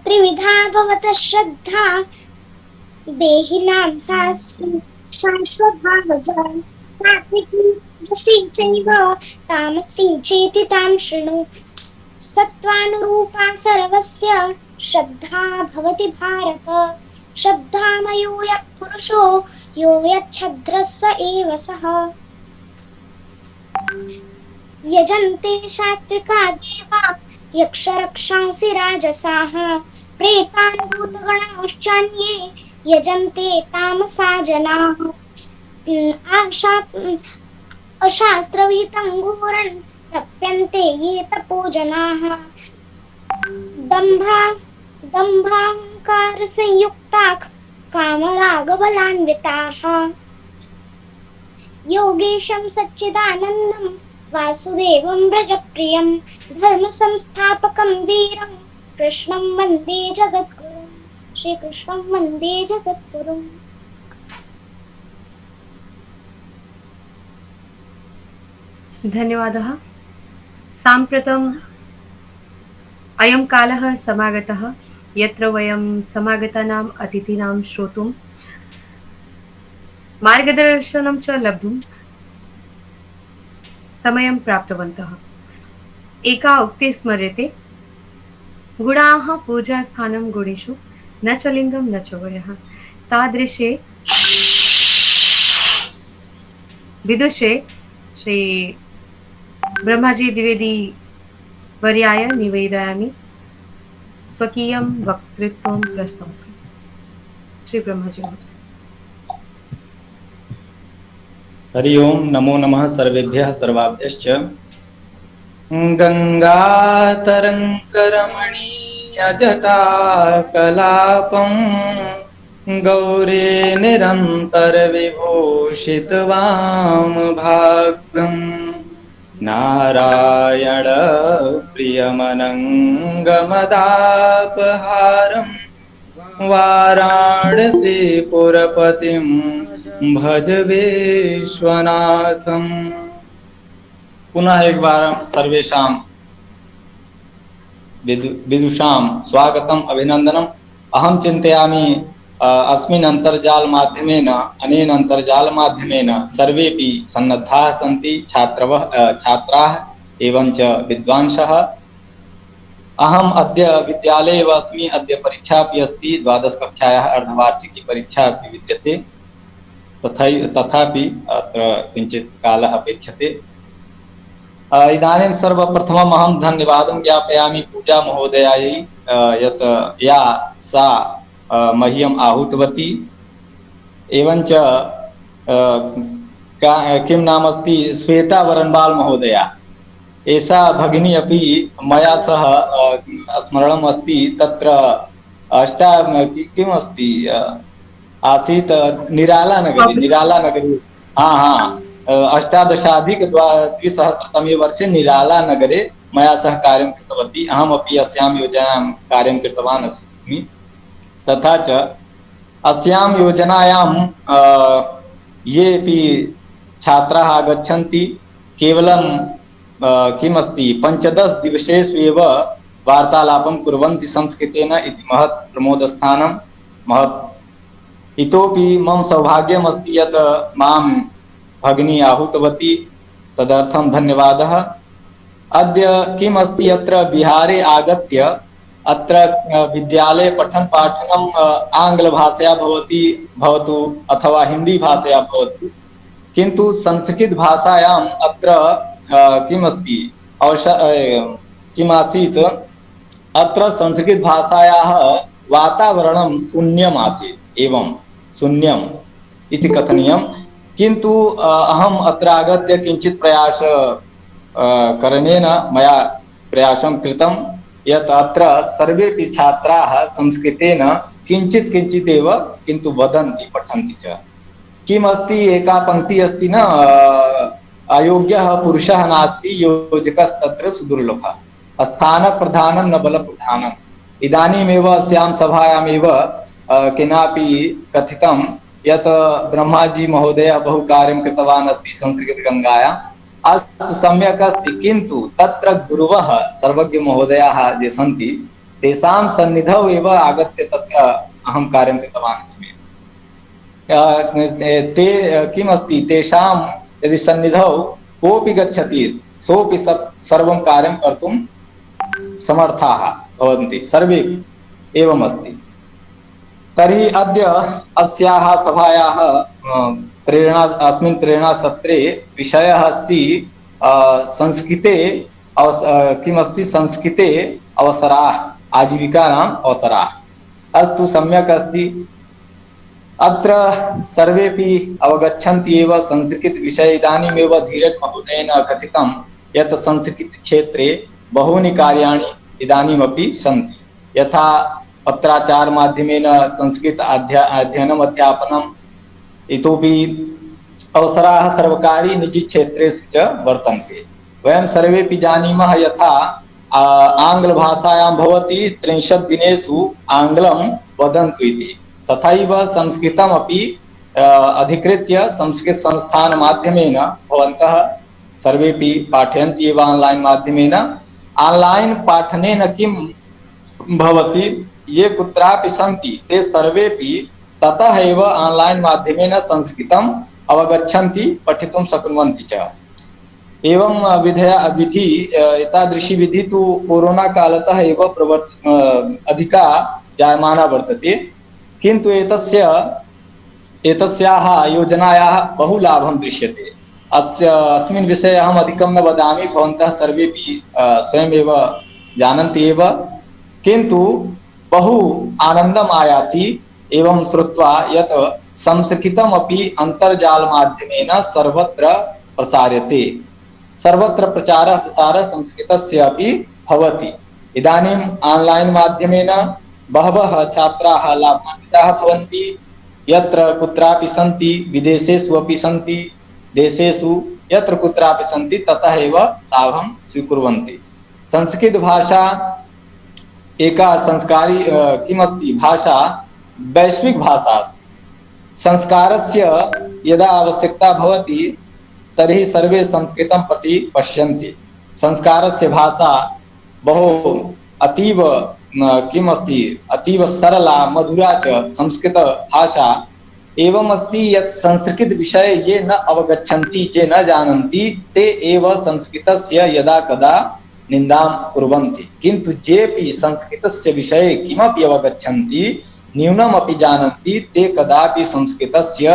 त्रिविधा भवतः श्रद्धा देहिनां सा स्वभावजा। सात्विकी रजसी चैव तामसी चेति तां शृणु। सत्त्वानुरूपा सर्वस्य श्रद्धा भवति भारत। श्रद्धामयो यः पुरुषो यो यच्छ्रद्धः स एव सः। यजन्ते सात्विका देवा यक्षरक्षांसि राजसाः प्रेतान् भूतगणांश्चान्ये यजन्ते तामसा जनाः। अशास्त्रविहितं घोरं तप्यन्ते ये तपो जनाः। दम्भाहंकारसंयुक्ताः कामरागबलान्विताः। योगेशं सच्चिदानन्दं वासुदेवं व्रजप्रियं धर्मसंस्थापकं वीरं कृष्णं वन्दे जगद्गुरुं। श्रीकृष्णं वन्दे जगद्गुरुम्। धन्यवादः। साम्प्रतम् अयं कालः समागतः यत्र वयं समागतानाम् अतिथीनां श्रोतुं मार्गदर्शनं च लब्धुं समयं प्राप्तवन्तः। एका उक्तिः स्मर्यते, गुणाः पूजास्थानं गुणेषु न च लिङ्गं न च वयः। तादृशे विदुषे श्री ब्रह्माजी द्विवेदी वर्याय निवेदयामि स्वकीयं वक्तृत्वं प्रस्तौमि। श्री ब्रह्माजी महोदय। हरि ओम नमो नमः सर्वेभ्यः सर्वाभ्यश्च। गंगातरङ्गरमणीयजटाकलापं गौरे निरन्तरविभूषितवामभागम् नारायण प्रियमनङ्गमदापहारं वाराणसीपुरपतिं भज विश्वनाथम। पुनः एक बार सर्वेषां विदुषां स्वागतम् अभिनन्दनम्। अहं चिन्तयामि अस्मिन् अन्तर्जालमाध्यमेन अनेन अन्तर्जालमाध्यमेन सर्वेपि सन्नद्धाः सन्ति, छात्राः एवं च विद्वांसः। अहम् अद्य विद्यालये एव अस्मि। अद्य परीक्षा अपि अस्ति, द्वादशकक्षायाः अर्धवार्षिकी परीक्षा अपि विद्यते। तथापि अत्र किञ्चित् कालः अपेक्षते। इदानीं सर्वप्रथमम् अहं धन्यवादं ज्ञापयामि पूजा महोदयायै यत् या सा मह्यम् आहूतवती। एवञ्च किं नाम अस्ति, श्वेता वरनबाल महोदया, एषा भगिनी अपि मया सह स्मरणम् अस्ति। तत्र किम् अस्ति आसीत् निरालानगरे अष्टादशाधिक-द्विसहस्रतमे वर्षे निरालानगरे मया सह कार्यं कृतवती। अहमपि अस्यां योजनायां कार्यं कृतवान् अस्मि। तथा च अस्यां योजनायां येऽपि छात्राः आगच्छन्ति केवलं किमस्ति 15 दिवसेषु एव वार्तालापं कुर्वन्ति संस्कृतेन इति महत् प्रमोदस्थानं। इतोपि मम सौभाग्यमस्ति यत् मां भगिनी आहूतवती, तदर्थं धन्यवादः। अद्य किम् अस्ति, अत्र बिहारे आगत्य अत्र विद्यालये पठन पाठनम् आङ्ग्लभाषया भवतु अथवा हिन्दीभाषया भवतु, किन्तु संस्कृतभाषायाम् अत्र किम् अस्ति किम् आसीत्, अत्र संस्कृतभाषायाः वातावरणं शून्यम् आसीत्, एवं शून्यम् इति कथनीयम्। किन्तु अहम् अत्र आगत्य किञ्चित् प्रयास करणेन मया प्रयासं कृतं यत् अत्र सर्वेपि छात्राः संस्कृतेन किञ्चित् एव किन्तु वदन्ति, पठन्ति च। किमस्ति, एका पङ्क्तिः अस्ति न, अयोग्यः पुरुषः नास्ति, योजकस्तत्र सुदुर्लभः, स्थानप्रधानं न बलप्रधानम्। इदानीमेव अस्यां सभायामेव केनापि कथितं यत् ब्रह्माजी महोदयः बहु कार्यं कृतवान् अस्ति संस्कृतगङ्गायाम्। अस्तु, सम्यक् अस्ति, किन्तु तत्र गुरवः सर्वज्ञ महोदयाः ये सन्ति तेषां सन्निधौ एव आगत्य तत्र अहं कार्यं कृतवान् अस्मि। ते किमस्ति, तेषां यदि सन्निधौ कोऽपि गच्छति सोऽपि सर्वं कार्यं कर्तुं समर्थाः भवन्ति, सर्वे एवमस्ति। तर्हि अद्य अस्याः सभायाः अस्मिन् प्रेरणासत्रे विषयः अस्ति संस्कृते किमस्ति, संस्कृते अवसराः, आजीविकानाम् अवसराः। अस्तु, सम्यक् अस्ति। अत्र सर्वेपि अवगच्छन्ति एव संस्कृतविषये। इदानीमेव धीरज महोदयेन कथितं यत् संस्कृतक्षेत्रे बहूनि कार्याणि इदानीमपि सन्ति, यथा पत्राचारमाध्यमेन संस्कृत अध्ययनम् अध्यापनम्, इतोपि अवसराः सर्वकारी निजीक्षेत्रेषु च वर्तन्ते। वयं सर्वेपि जानीमः यथा आङ्ग्लभाषायां भवति 63 दिनेषु आङ्ग्लं वदन्तु इति, तथैव संस्कृतमपि अधिकृत्य संस्कृतसंस्थानमाध्यमेन भवन्तः सर्वेपि पाठयन्ति एव आन्लैन् माध्यमेन। आन्लैन् पाठनेन किं भवति, ये कुत्रापि सन्ति ते सर्वेपि ततः एव आन्लैन् माध्यमेन संस्कृतम् अवगच्छन्ति, पठितुं शक्नुवन्ति च। एवं विधि एतादृशी विधि तु कोरोना कालतः एव अधिका जायमाना वर्तते, किन्तु एतस्याः योजनायाः बहु लाभं दृश्यते। अस्मिन् विषये अहम् अधिकं न वदामि, भवन्तः सर्वेपि स्वयमेव जानन्ति एव, किन्तु बहु आनन्दम् आयाति एवं श्रुत्वा यत् संस्कृतमपि अन्तर्जालमाध्यमेन सर्वत्र प्रसार्यते, सर्वत्र प्रचारः प्रसारः संस्कृतस्य अपि भवति। इदानीम् आन्लैन् माध्यमेन बहवः छात्राः लाभान्विताः भवन्ति, यत्र कुत्रापि सन्ति, विदेशेषु अपि सन्ति, देशेषु यत्र कुत्रापि सन्ति ततः एव लाभं स्वीकुर्वन्ति। संस्कृतभाषा एका संस्कारी किमस्ति, भाषा वैश्विक भाषा अस्ति। संस्कारस्य यदा आवश्यकता भवति तर्हि सर्वे संस्कृतं प्रति पश्यन्ति। संस्कारस्य भाषा बहु अतीव किम् अस्ति, अतीव सरला मधुरा च संस्कृत भाषा एवम् अस्ति यत् संस्कृत विषये ये न अवगच्छन्ति, ये न जानन्ति, ते एव संस्कृतस्य यदा कदा निन्दां कुर्वन्ति। किन्तु येऽपि संस्कृतस्य विषये किमपि अवगच्छन्ति, न्यूनमपि जानन्ति, ते कदापि संस्कृतस्य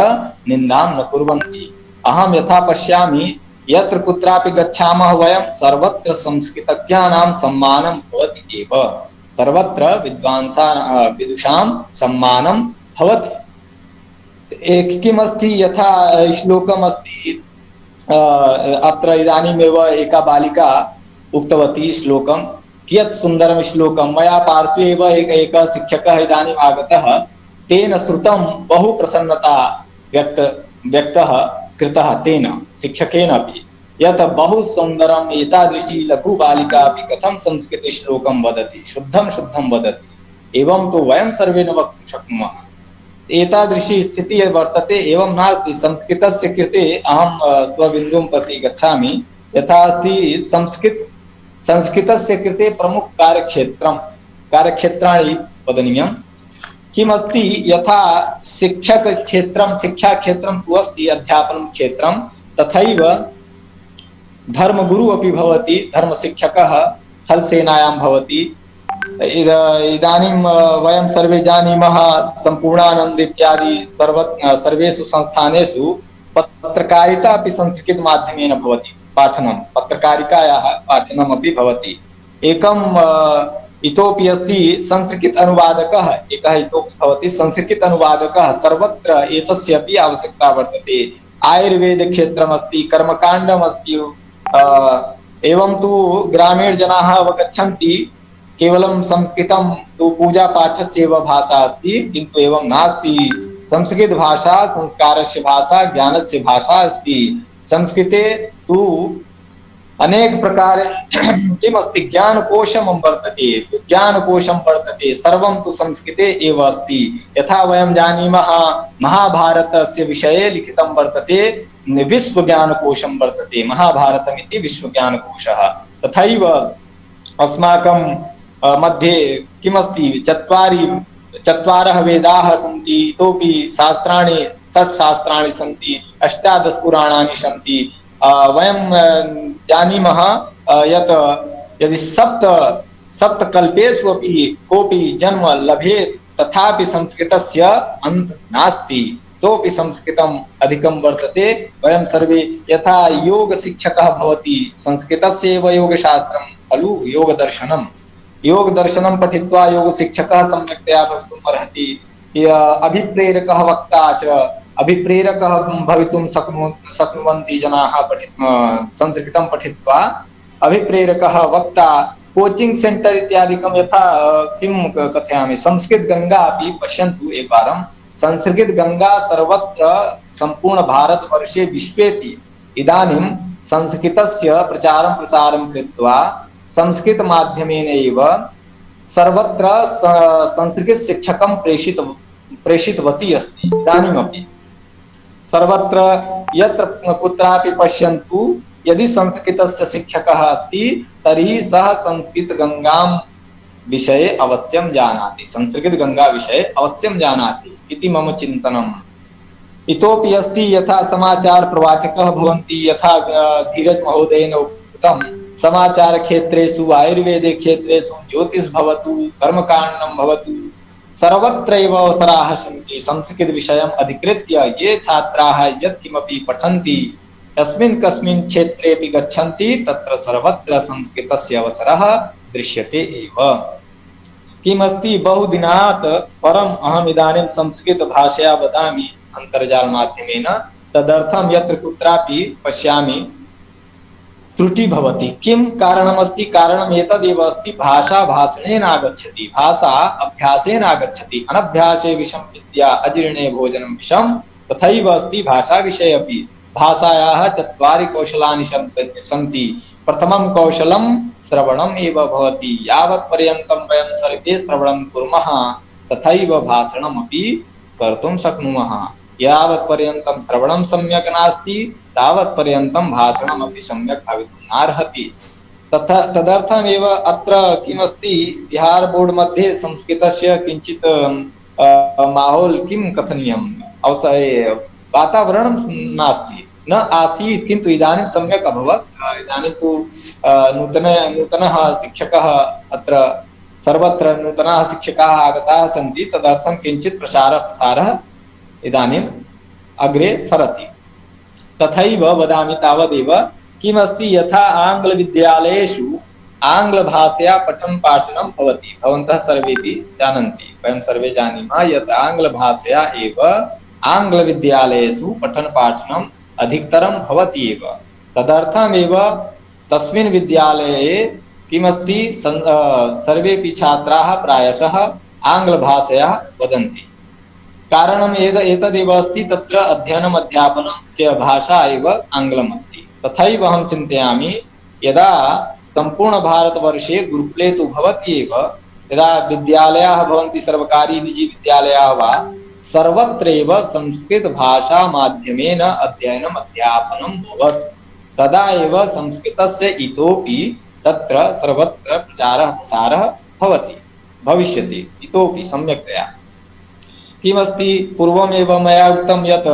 निन्दां न कुर्वन्ति। अहं यथा पश्यामि यत्र कुत्रापि गच्छामः वयं सर्वत्र संस्कृतज्ञानां सम्मानं भवति एव, सर्वत्र विद्वांसां सम्मानं भवति। किमस्ति यथा श्लोकम् अस्ति, अत्र इदानीमेव एका बालिका उक्तवती श्लोकं, कियत् सुन्दरं श्लोकं, मया पार्श्वे एव एकः शिक्षकः इदानीम् आगतः, तेन श्रुतं बहु प्रसन्नता व्यक्तः कृतः तेन शिक्षकेन अपि, यत् बहु सुन्दरम्, एतादृशी लघु बालिका अपि कथं संस्कृते श्लोकं वदति, शुद्धं शुद्धं वदति, एवं तु वयं सर्वे न वक्तुं शक्नुमः। एतादृशी स्थितिः वर्तते। एवं नास्ति, संस्कृतस्य कृते अहं स्वबिन्दुं प्रति गच्छामि। यथा अस्ति संस्कृतस्य कृते प्रमुख कार्यक्षेत्राणि वदनीयं। किमस्ति, यथा शिक्षाक्षेत्रं तु अस्ति, अध्यापनं क्षेत्रं, तथैव धर्मगुरु अपि भवति, धर्मशिक्षकः थलसेनायां भवति। इदानीं वयं सर्वे जानीमः, सम्पूर्णानन्द इत्यादि सर्वेषु संस्थानेषु पत्रकारिता अपि संस्कृत माध्यमेन भवति, पाठनं, पत्रकारिकायाः पाठनमपि भवति। एकम् इतोपि अस्ति संस्कृत अनुवादकः, एकः इतोपि भवति संस्कृत अनुवादकः, सर्वत्र एतस्य अपि आवश्यकता वर्तते। आयुर्वेद क्षेत्रमस्ति, कर्मकाण्डमस्ति। एवं तु ग्रामीणजनाः अवगच्छन्ति केवलं संस्कृतं तु पूजा पाठस्य एव भाषा अस्ति, किन्तु एवं नास्ति। संस्कृत भाषा संस्कारस्य भाषा, ज्ञानस्य भाषा अस्ति। संस्कृते तु अनेक प्रकार किमस्ति, ज्ञानकोशं वर्तते, सर्वं तु संस्कृते एव अस्ति। यथा वयं जानीमः, महाभारतस्य विषये लिखितं वर्तते, विश्वज्ञानकोशं वर्तते, महाभारतमिति विश्वज्ञानकोशः। तथैव अस्माकं मध्ये किमस्ति, चत्वारः वेदाः सन्ति, इतोपि शास्त्राणि, 6 शास्त्राणि सन्ति, 18 पुराणानि सन्ति। वयं जानीमः यत् यदि सप्तकल्पेषु अपि कोऽपि जन्म लभेत्, तथापि संस्कृतस्य अन्त नास्ति, तोपि संस्कृतम् अधिकं वर्तते। वयं सर्वे यथा योगशिक्षकः भवति, संस्कृतस्य एव योगशास्त्रं खलु, योगदर्शनं पठित्वा योगशिक्षकः सम्यक्तया भवितुम् अर्हति। अभिप्रेरकः वक्ता च, अभिप्रेरकः भवितुं शक्नुवन्ति जनाः संस्कृतं पठित्वा। अभिप्रेरकः वक्ता, कोचिंग सेंटर इत्यादिकं, यथा किं कथयामि, संस्कृत गंगा अपि पश्यन्तु एकवारं। संस्कृत गंगा सर्वत्र सम्पूर्ण भारतवर्षे विश्वेपि इदानीं संस्कृतस्य प्रचारं प्रसारं कृत्वा संस्कृत माध्यमेन एव सर्वत्र संस्कृत शिक्षकं प्रेषितवती अस्ति। इदानीमपि सर्वत्र यत्र कुत्रापि पश्यन्तु, यदि संस्कृतस्य शिक्षकः अस्ति तर्हि सः संस्कृत गंगां विषये अवश्यं जानाति, संस्कृत गंगा विषये अवश्यं जानाति इति मम चिन्तनम्। इतोपि अस्ति, यथा समाचार प्रवाचकः भवन्ति, यथा धीरज महोदयेन उक्तं, समाचार क्षेत्रेषु, आयुर्वेदे क्षेत्रेषु, ज्योतिष भवतु, कर्मकाण्डं भवतु, सर्वत्रैव अवसराः सन्ति। संस्कृत विषयम् अधिकृत्य ये छात्राः यत् किमपि पठन्ति, यस्मिन् कस्मिन् क्षेत्रेऽपि गच्छन्ति, तत्र सर्वत्र संस्कृतस्य अवसरः दृश्यते एव। किमस्ति, बहुदिनात् परम् अहम् इदानीं संस्कृतभाषया वदामि अन्तर्जालमाध्यमेन। तदर्थं यत्र कुत्रापि पश्यामि त्रुटि भवति। किं कारणमस्ति? कारणम् एतदेव अस्ति, भाषा भाषणेन आगच्छति, भाषा अभ्यासेन आगच्छति। अनभ्यासे विषं विद्या, अजीर्णे भोजनं विषं। तथैव अस्ति भाषा विषये अपि। भाषायाः 4 कौशलानि सन्ति। प्रथमं कौशलं श्रवणम् एव भवति। यावत् पर्यन्तं वयं सर्वे श्रवणं कुर्मः, तथैव भाषणमपि कर्तुं शक्नुमः। यावत्पर्यन्तं श्रवणं सम्यक् नास्ति तावत्पर्यन्तं भाषणमपि सम्यक् भवितुं नार्हति। तथा तदर्थमेव अत्र किमस्ति, बिहार बोर्ड मध्ये संस्कृतस्य किञ्चित् माहौल किं कथनीयम्, वातावरणं नास्ति, न आसीत्, किन्तु इदानीं सम्यक् अभवत्। इदानीं तु नूतनः शिक्षकः अत्र सर्वत्र नूतनाः शिक्षकाः आगताः सन्ति, तदर्थं किञ्चित् प्रसारः इदानीम् अग्रे सरति। तथैव वदामि तावदेव, किमस्ति, यथा आङ्ग्लविद्यालयेषु आङ्ग्लभाषया पठन पाठनं भवति, भवन्तः सर्वेपि जानन्ति, वयं सर्वे जानीमः यत् आङ्ग्लभाषया एव आङ्ग्लविद्यालयेषु पठन पाठनम् अधिकतरं भवति एव। तदर्थमेव तस्मिन् विद्यालये किमस्ति, सर्वेपि छात्राः प्रायशः आङ्ग्लभाषया वदन्ति। कारणम् एतदेव अस्ति, तत्र अध्ययनम् अध्यापनस्य भाषा एव आङ्ग्लम् अस्ति। तथैव अहं चिन्तयामि, यदा सम्पूर्णभारतवर्षे गुरुकुले तु भवति एव, यदा विद्यालयाः भवन्ति, सर्वकारी निजी विद्यालयाः वा, सर्वत्रैव संस्कृतभाषामाध्यमेन अध्ययनम् अध्यापनं भवति। तदा एव संस्कृतस्य इतोपि तत्र सर्वत्र प्रचारः प्रसारः भविष्यति इतोपि सम्यक्तया। किमस्ति, पूर्वमेव मया उक्तं यत्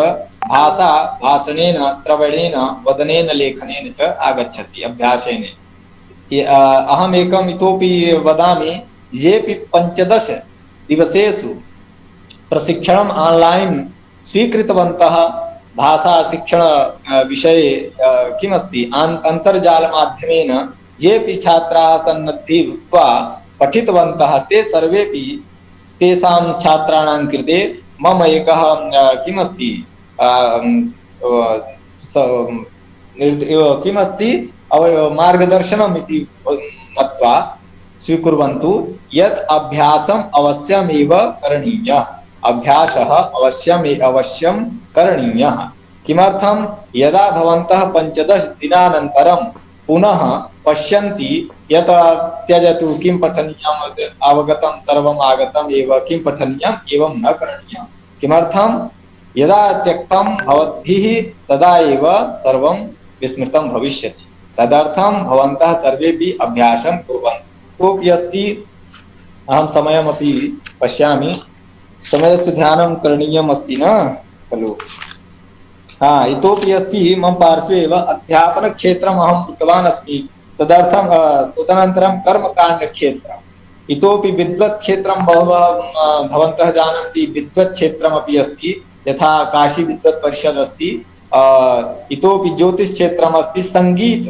भाषा भाषणेन, श्रवणेन, वदनेन, लेखनेन च आगच्छति, अभ्यासेन। अहमेकम् इतोपि वदामि, येऽपि 15 दिवसेषु प्रशिक्षणम् ऑनलाइन स्वीकृतवन्तः, भाषा शिक्षण विषये किमस्ति, अन्तर्जाल माध्यमेन येऽपि छात्राः सन्नद्धि भूत्वा पठितवन्तः, ते सर्वेपि तेषां छात्राणां कृते मम एकः किमस्ति किमस्ति मार्गदर्शनम् इति मत्वा स्वीकुर्वन्तु, यत् अभ्यासम् अवश्यमेव करणीयः, अभ्यासः अवश्यं करणीयः। किमर्थं, यदा भवन्तः 15 दिनानन्तरं पुनः पश्यन्ति यत् त्यजतु, किं पठनीयम्, अवगतं सर्वम् आगतम् एव, किं पठनीयम्, एवं न करणीयम्। किमर्थं, यदा त्यक्तं भवद्भिः तदा एव सर्वं विस्मृतं भविष्यति। तदर्थं भवन्तः सर्वेपि अभ्यासं कुर्वन्तु। कोऽपि अस्ति, अहं समयमपि पश्यामि, समयस्य ध्यानं करणीयम् अस्ति न खलु। इतोपि अस्ति, मम पार्श्वे एव अध्यापनक्षेत्रम् अहम् उक्तवान् अस्मि। तदनन्तरं कर्मकाण्डक्षेत्रम्, इतोपि विद्वत्क्षेत्रं भवन्तः जानन्ति, विद्वत्क्षेत्रमपि अस्ति, यथा काशी विद्वत् परिषद् अस्ति, इतोपि ज्योतिषक्षेत्रम् अस्ति, संगीत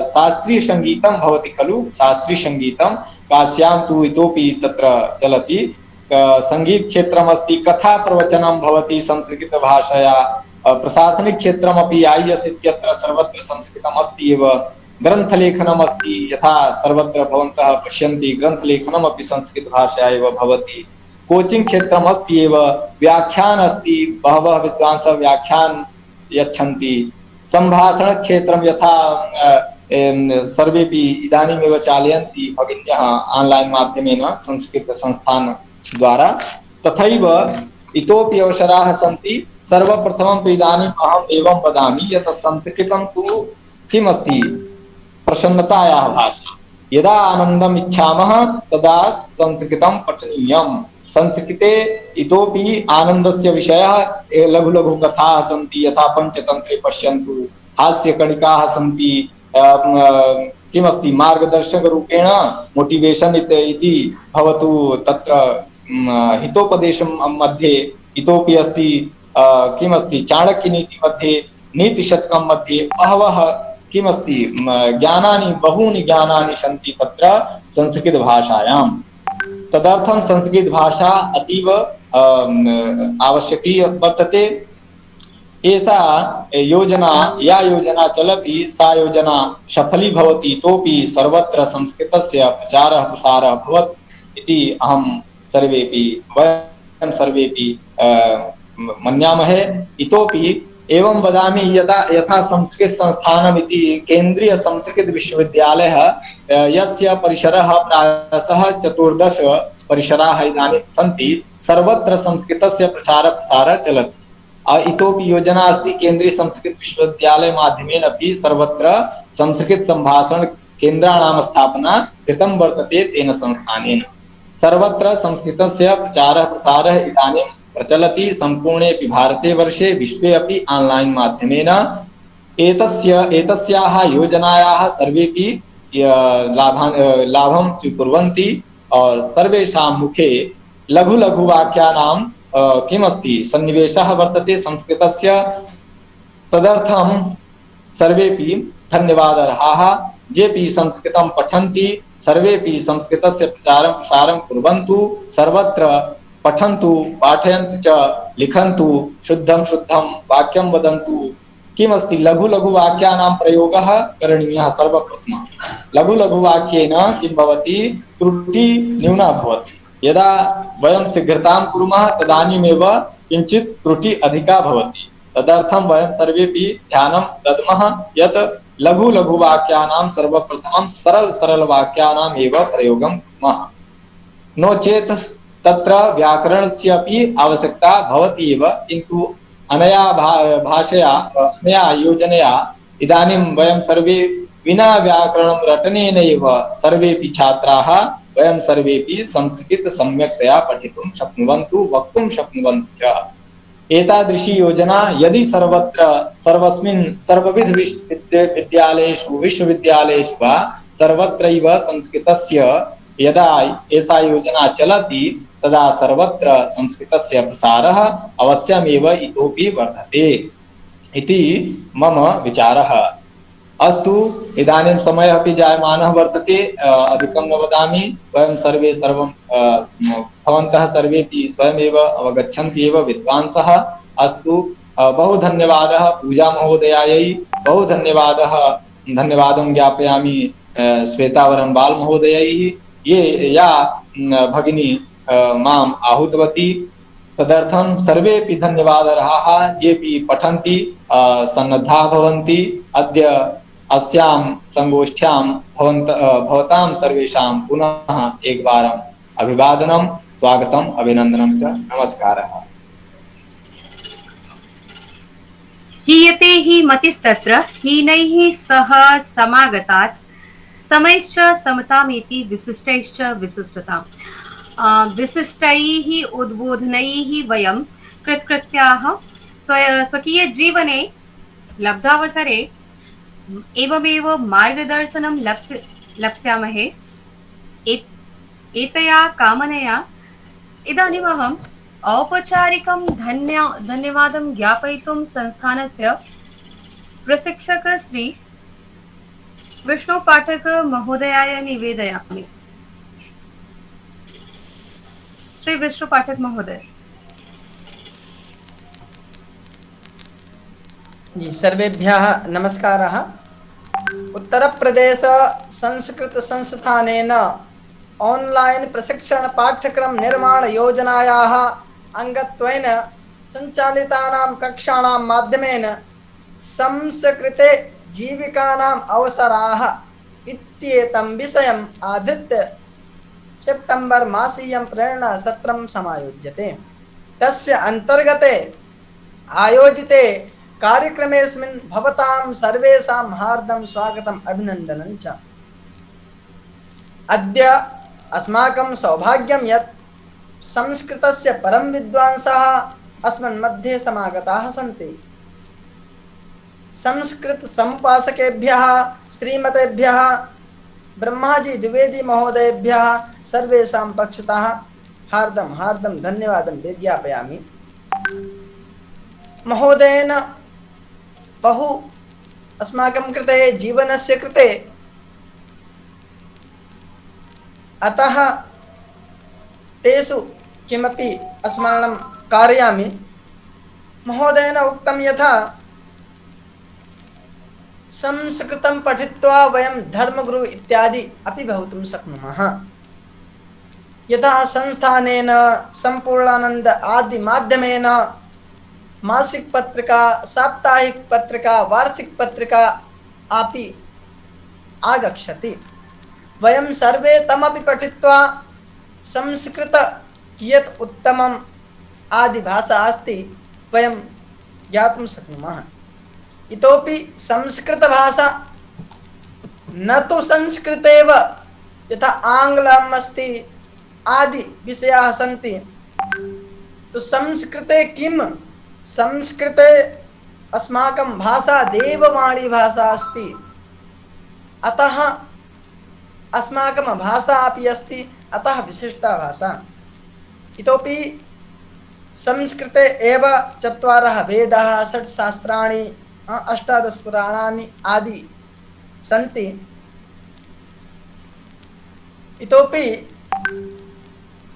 शास्त्रीय संगीतं भवति खलु, शास्त्रीय संगीतं काश्यां तु इतोपि तत्र चलति। संगीत क्षेत्रम् अस्ति, कथा प्रवचनं भवति संस्कृतभाषया, प्रशासनिक क्षेत्रमपि IAS इत्यत्र सर्वत्र संस्कृतम् अस्ति एव। ग्रन्थलेखनम् अस्ति, यथा सर्वत्र भवन्तः पश्यन्ति, ग्रन्थलेखनमपि संस्कृतभाषया एव भवति। कोचिंग क्षेत्रम् अस्ति एव, व्याख्यान अस्ति, बहवः विद्वांसः व्याख्यान यच्छन्ति। सम्भाषणक्षेत्रं यथा सर्वेपि इदानीमेव चालयन्ति भगिन्यः आन्लैन् माध्यमेन संस्कृतसंस्थान द्वारा, तथैव इतोपि अवसराः सन्ति। सर्वप्रथमं तु इदानीम् अहम् एवं वदामि यत् संस्कृतं तु किमस्ति, प्रसन्नतायाः भाषा। यदा आनन्दम् इच्छामः तदा संस्कृतं पठनीयम्। संस्कृते इतोपि आनन्दस्य विषयः लघु लघु कथाः सन्ति, यथा पंचतन्त्रे पश्यन्तु, हास्यकणिकाः सन्ति, किमस्ति मार्गदर्शकरूपेण मोटिवेशन् इति भवतु, तत्र हितोपदेशं मध्ये इतोपि अस्ति, किमस्ति चाणक्यनीति मध्ये, नीतिशतकं मध्ये बहवः किमस्ति ज्ञानानि, बहूनि ज्ञानानि सन्ति तत्र संस्कृतभाषायां। तदर्थं संस्कृतभाषा अतीव आवश्यकी वर्तते। एषा योजना, या योजना चलति, सा योजना सफली भवति, इतोपि सर्वत्र संस्कृतस्य प्रचारः प्रसारः भवति इति वयं सर्वेपि मन्यामहे। इतोपि एवं वदामि, यथा संस्कृत संस्थानम् इति केन्द्रीय संस्कृत विश्वविद्यालयः, यस्य परिसरः प्रायशः 14 परिसराः इदानीं सन्ति, सर्वत्र संस्कृतस्य प्रसारः चलति। इतोपि योजना अस्ति केन्द्रीय संस्कृत विश्वविद्यालय माध्यमेन अपि सर्वत्र संस्कृत संभाषण केन्द्राणां स्थापना कृतं वर्तते तेन संस्थानेन। सर्वत्र संस्कृतस्य प्रचारः प्रसारः इदानीं प्रचलति सम्पूर्णेऽपि भारते वर्षे विश्वे अपि ऑनलाइन माध्यमेन। एतस्याः योजनायाः सर्वेपि लाभं स्वीकुर्वन्ति और सर्वेषां मुखे लघु लघु वाक्यानां किमस्ति सन्निवेशः वर्तते संस्कृतस्य। तदर्थं सर्वेपि धन्यवादार्हाः। येऽपि संस्कृतं पठन्ति सर्वेपि संस्कृतस्य प्रचारं प्रसारं कुर्वन्तु, सर्वत्र पठन्तु, पाठयन्तु च, लिखन्तु, शुद्धं शुद्धं वाक्यं वदन्तु। किमस्ति लघु लघु वाक्यानां प्रयोगः करणीयः सर्वप्रथमं। लघु लघु वाक्येन किं भवति, त्रुटि न्यूना भवति। यदा वयं शीघ्रतां कुर्मः तदानीमेव किञ्चित् त्रुटि अधिका भवति। तदर्थं वयं सर्वेपि ध्यानं दद्मः यत् लघु लघु वाक्यानां सर्वप्रथमं सरल सरल वाक्यानाम् एव प्रयोगं कुर्मः। नो चेत् तत्र व्याकरणस्य अपि आवश्यकता भवति एव, किन्तु अनया भाषया अनया योजनया इदानीं वयं सर्वे विना व्याकरणं रटनेन एव सर्वेपि छात्राः वयं सर्वेपि संस्कृत सम्यक्तया पठितुं शक्नुवन्तु, वक्तुं शक्नुवन्तु च। एतादृशी योजना यदि सर्वत्र सर्वस्मिन् सर्वविध विद्यालयेषु विश्वविद्यालयेषु वा सर्वत्रैव संस्कृतस्य यदा एषा योजना चलति तदा सर्वत्र संस्कृतस्य प्रसारः अवश्यमेव इतोपि वर्धते इति मम विचारः। अस्तु, इदानीं समयः अपि जायमानः वर्तते, अधिकं न वदामि। वयं सर्वे सर्वं भवन्तः सर्वेपि स्वयमेव अवगच्छन्ति एव, विद्वांसः। अस्तु, बहु धन्यवादः पूजा महोदयायै, बहु धन्यवादं ज्ञापयामि श्वेतावरं बाल महोदयैः, या भगिनी माम् आहूतवती। तदर्थं सर्वेपि धन्यवादार्हाः। येऽपि पठन्ति सन्नद्धाः भवन्ति। अद्य अस्यां संगोष्ठ्यां भवतां सर्वेषां पुनः एकवारम् अभिवादनं, स्वागतम्, अभिनन्दनं च। नमस्कारः। हीयते हि मतिस्तत्र हीनैः सह समागतात् समैश्च समतामेति विशिष्टैश्च विशिष्टताम्। विशिष्टैः उद्बोधनैः वयं कृत्कृत्याः स्वकीयजीवने लब्धावसरे एवमेव मार्गदर्शनं लप्स्यामहे। एतया कामनया इदानीम् अहम् औपचारिकं धन्यवादं ज्ञापयितुं संस्थानस्य प्रशिक्षक श्री विष्णु पाठक महोदयाय निवेदयामि। श्री विष्णु पाठक महोदय। जी, सर्वेभ्यः नमस्कारः। उत्तरप्रदेश संस्कृत संस्थानेन ऑनलाइन प्रशिक्षण पाठ्यक्रम निर्माण योजनायाः अंगत्वेन संचालितानां कक्षाणां माध्यमेन संस्कृते जीविकानाम् अवसराः इत्येतं विषयम् आधृत्य सेप्टेम्बर् मासीयं प्रेरणा सत्रं समायोज्यते। तस्य अन्तर्गते आयोजिते कार्यक्रमेऽस्मिन् भवतां सर्वेषां हार्दं स्वागतम्, अभिनन्दनं च। अद्य अस्माकं सौभाग्यं यत् संस्कृतस्य परम विद्वांसः अस्मन् मध्ये समागताः सन्ति। संस्कृत समुपासकेभ्यः श्रीमतेभ्यः ब्रह्माजी द्विवेदी महोदयेभ्यः सर्वेषां पक्षतः हार्दं धन्यवादं ज्ञापयामि। महोदयेन बहु अस्माकं कृते जीवनस्य कृते, अतः तेषु किमपि स्मरणं कारयामि। महोदयेन उक्तं यथा संस्कृतं पठित्वा वयं धर्मगुरु इत्यादि अपि भवितुं शक्नुमः। यथा संस्थानेन संपूर्णानंद आदि माध्यमेन मासिक पत्रिका, साप्ताहिक पत्रिका, वार्षिक पत्रिका अपि आगच्छति। वयं सर्वे तमपि पठित्वा संस्कृत कियत् उत्तमम् आदि भाषा अस्ति वयं ज्ञातुं शक्नुमः। इतोपि संस्कृतभाषा न तु संस्कृतेव यथा आङ्ग्लम् अस्ति आदि विषयाः सन्ति, तो संस्कृते किं, संस्कृते अस्माकं भाषा देववाणी भाषा अस्ति, अतः अस्माकं भाषा अपि अस्ति, अतः विशिष्टा भाषा। इतोपि संस्कृते एव 4 वेदाः, 6 शास्त्राणि, 18 पुराणानि आदि सन्ति। इतोपि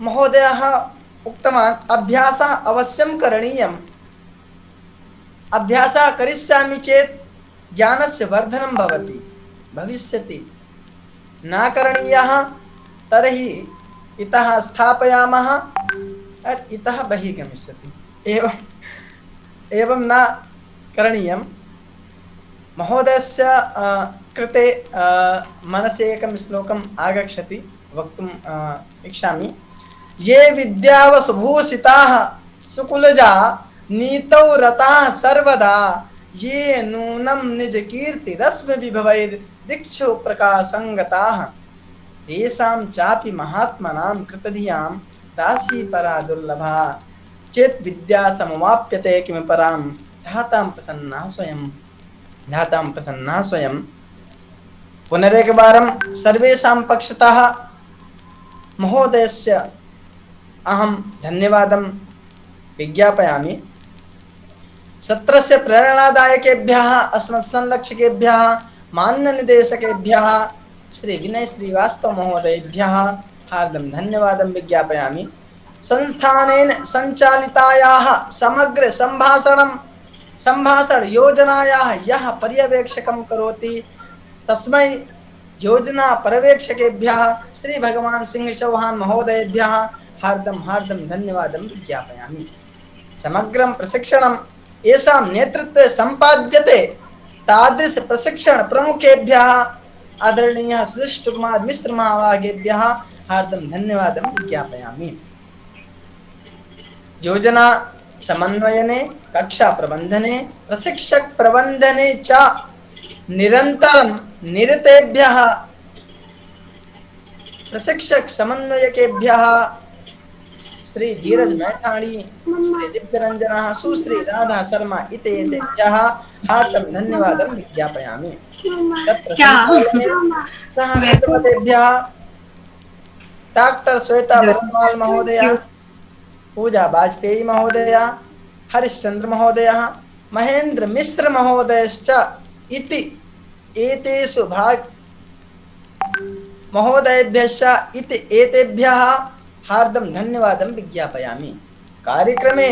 महोदयः उक्तवान् अभ्यासः अवश्यं करणीयम्। अभ्यासः करिष्यामि चेत् ज्ञानस्य वर्धनं भवति, भविष्यति। न करणीयः तर्हि इतः स्थापयामः और इतः बहिः गमिष्यति। एवं न करणीयं। महोदयस्य कृते मनसि एकं श्लोकम् आगच्छति, वक्तुम् इच्छामि। ये विद्यावसुभूषिताः सुकुलजा नीतौ रताः सर्वदा, ये नूनं निजकीर्तिरश्मिविभवैर्दिक्षु प्रकाशङ्गताः, तेषां चापि महात्मनां कृतधियां दासी परा दुर्लभा, चेत् विद्या समवाप्यते किं परां, धातां प्रसन्ना स्वयं, धातां प्रसन्ना स्वयं। पुनरेकवारं सर्वेषां पक्षतः महोदयस्य अहं धन्यवादं विज्ञापयामि। सत्रस्य प्रेरणादायकेभ्यः अस्मत्संरक्षकेभ्यः मान्यनिदेशकेभ्यः श्री विनय श्रीवास्तव महोदयेभ्यः हार्दं धन्यवादं विज्ञापयामि। संस्थानेन सञ्चालितायाः समग्र संभाषण योजनायाः यः पर्यवेक्षकं करोति तस्मै योजना पर्यवेक्षकेभ्यः श्री भगवान सिंह चौहान महोदयेभ्यः हार्दं धन्यवादं विज्ञापयामि। समग्रं प्रशिक्षणं येषां नेतृत्वे सम्पाद्यते तादृश प्रशिक्षण प्रमुखेभ्यः आदरणीयः सुधीष्ट कुमार मिश्र महाभागेभ्यः हार्दं धन्यवादं विज्ञापयामि। योजना समन्वयने, कक्षा प्रबंधने, प्रशिक्षक प्रबंधने च निरंतरं निरतेभ्यः प्रशिक्षक समन्वयकेभ्यः श्री धीरज मैठाणी, श्री दिव्यरंजना, सुश्री राधा शर्मा इत्येतेभ्यः हार्दं धन्यवादं विज्ञापयामि। तत्र संचालने सहकृतवतेभ्यः डॉक्टर श्वेता वर्णवाल महोदया, पूजा वाजपेयी महोदया, हरिश्चंद्र महोदयः, महेंद्र मिश्र महोदयश्च इति एतेषु महोदयेभ्यश्च इति एतेभ्यः हार्दं धन्यवादं विज्ञापयामि। कार्यक्रमे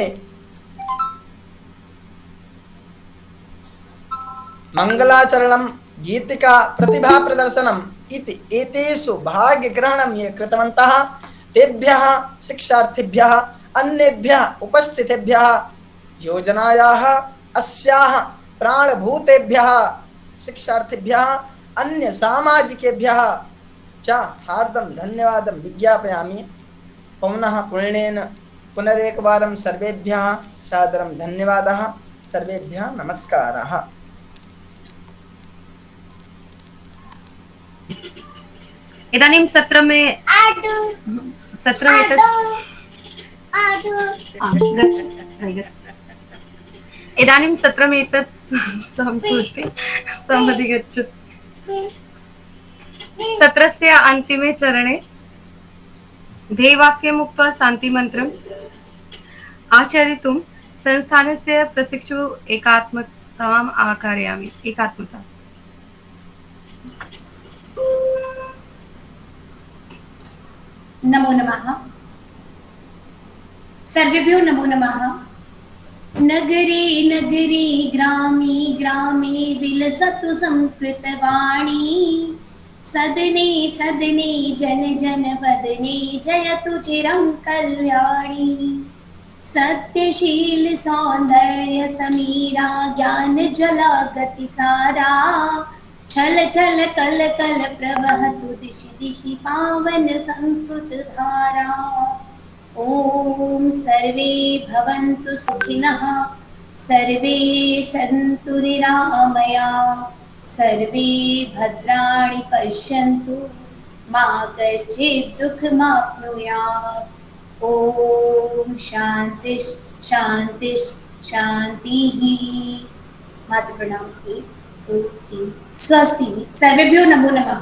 मंगलाचरणं, गीतिका, प्रतिभा प्रदर्शनम् इति एतेषु भाग्यग्रहणं ये कृतवन्तः तेभ्यः शिक्षार्थिभ्यः अन्येभ्यः उपस्थितेभ्यः योजनायाः अस्याः प्राणभूतेभ्यः शिक्षार्थिभ्यः अन्य सामाजिकेभ्यः च हार्दं धन्यवादं विज्ञापयामि। पुनः पुण्येन पुनरेकवारं सर्वेभ्यः सादरं धन्यवादः। सर्वेभ्यः नमस्कारः। इदानीं सत्रमे इदानीं सत्रमेतत् सम्पूर्ति समधिगच्छति। सत्रस्य अन्तिमे चरणे ध्येयवाक्यम् उक्त्वा शान्तिमन्त्रम् आचरितुं संस्थानस्य प्रशिक्षु एकात्मताम् आकारयामि। एकात्मता। नमो नमः। सर्वेभ्यो नमो नमः। नगरे नगरे ग्रामे ग्रामे विलसतु संस्कृतवाणी, सदने सदने जन जन वदने जयतु चिरं कल्याणी। सत्यशील सौंदर्य समीरा ज्ञान जला गति सारा, छल छल कल कल प्रवहतु दिशि दिशि पावन संस्कृत धारा। ओम सर्वे भवन्तु सुखिनः सर्वे सन्तु निरामया सर्वे भद्राणि पश्यन्तु मा कश्चित् दुःखमाप्नुयात् ॐ शान्ति शान्ति शान्तिः। मातृ प्रणाम 1 2 3 स्वस्ति सर्वेभ्यो नमो नमः।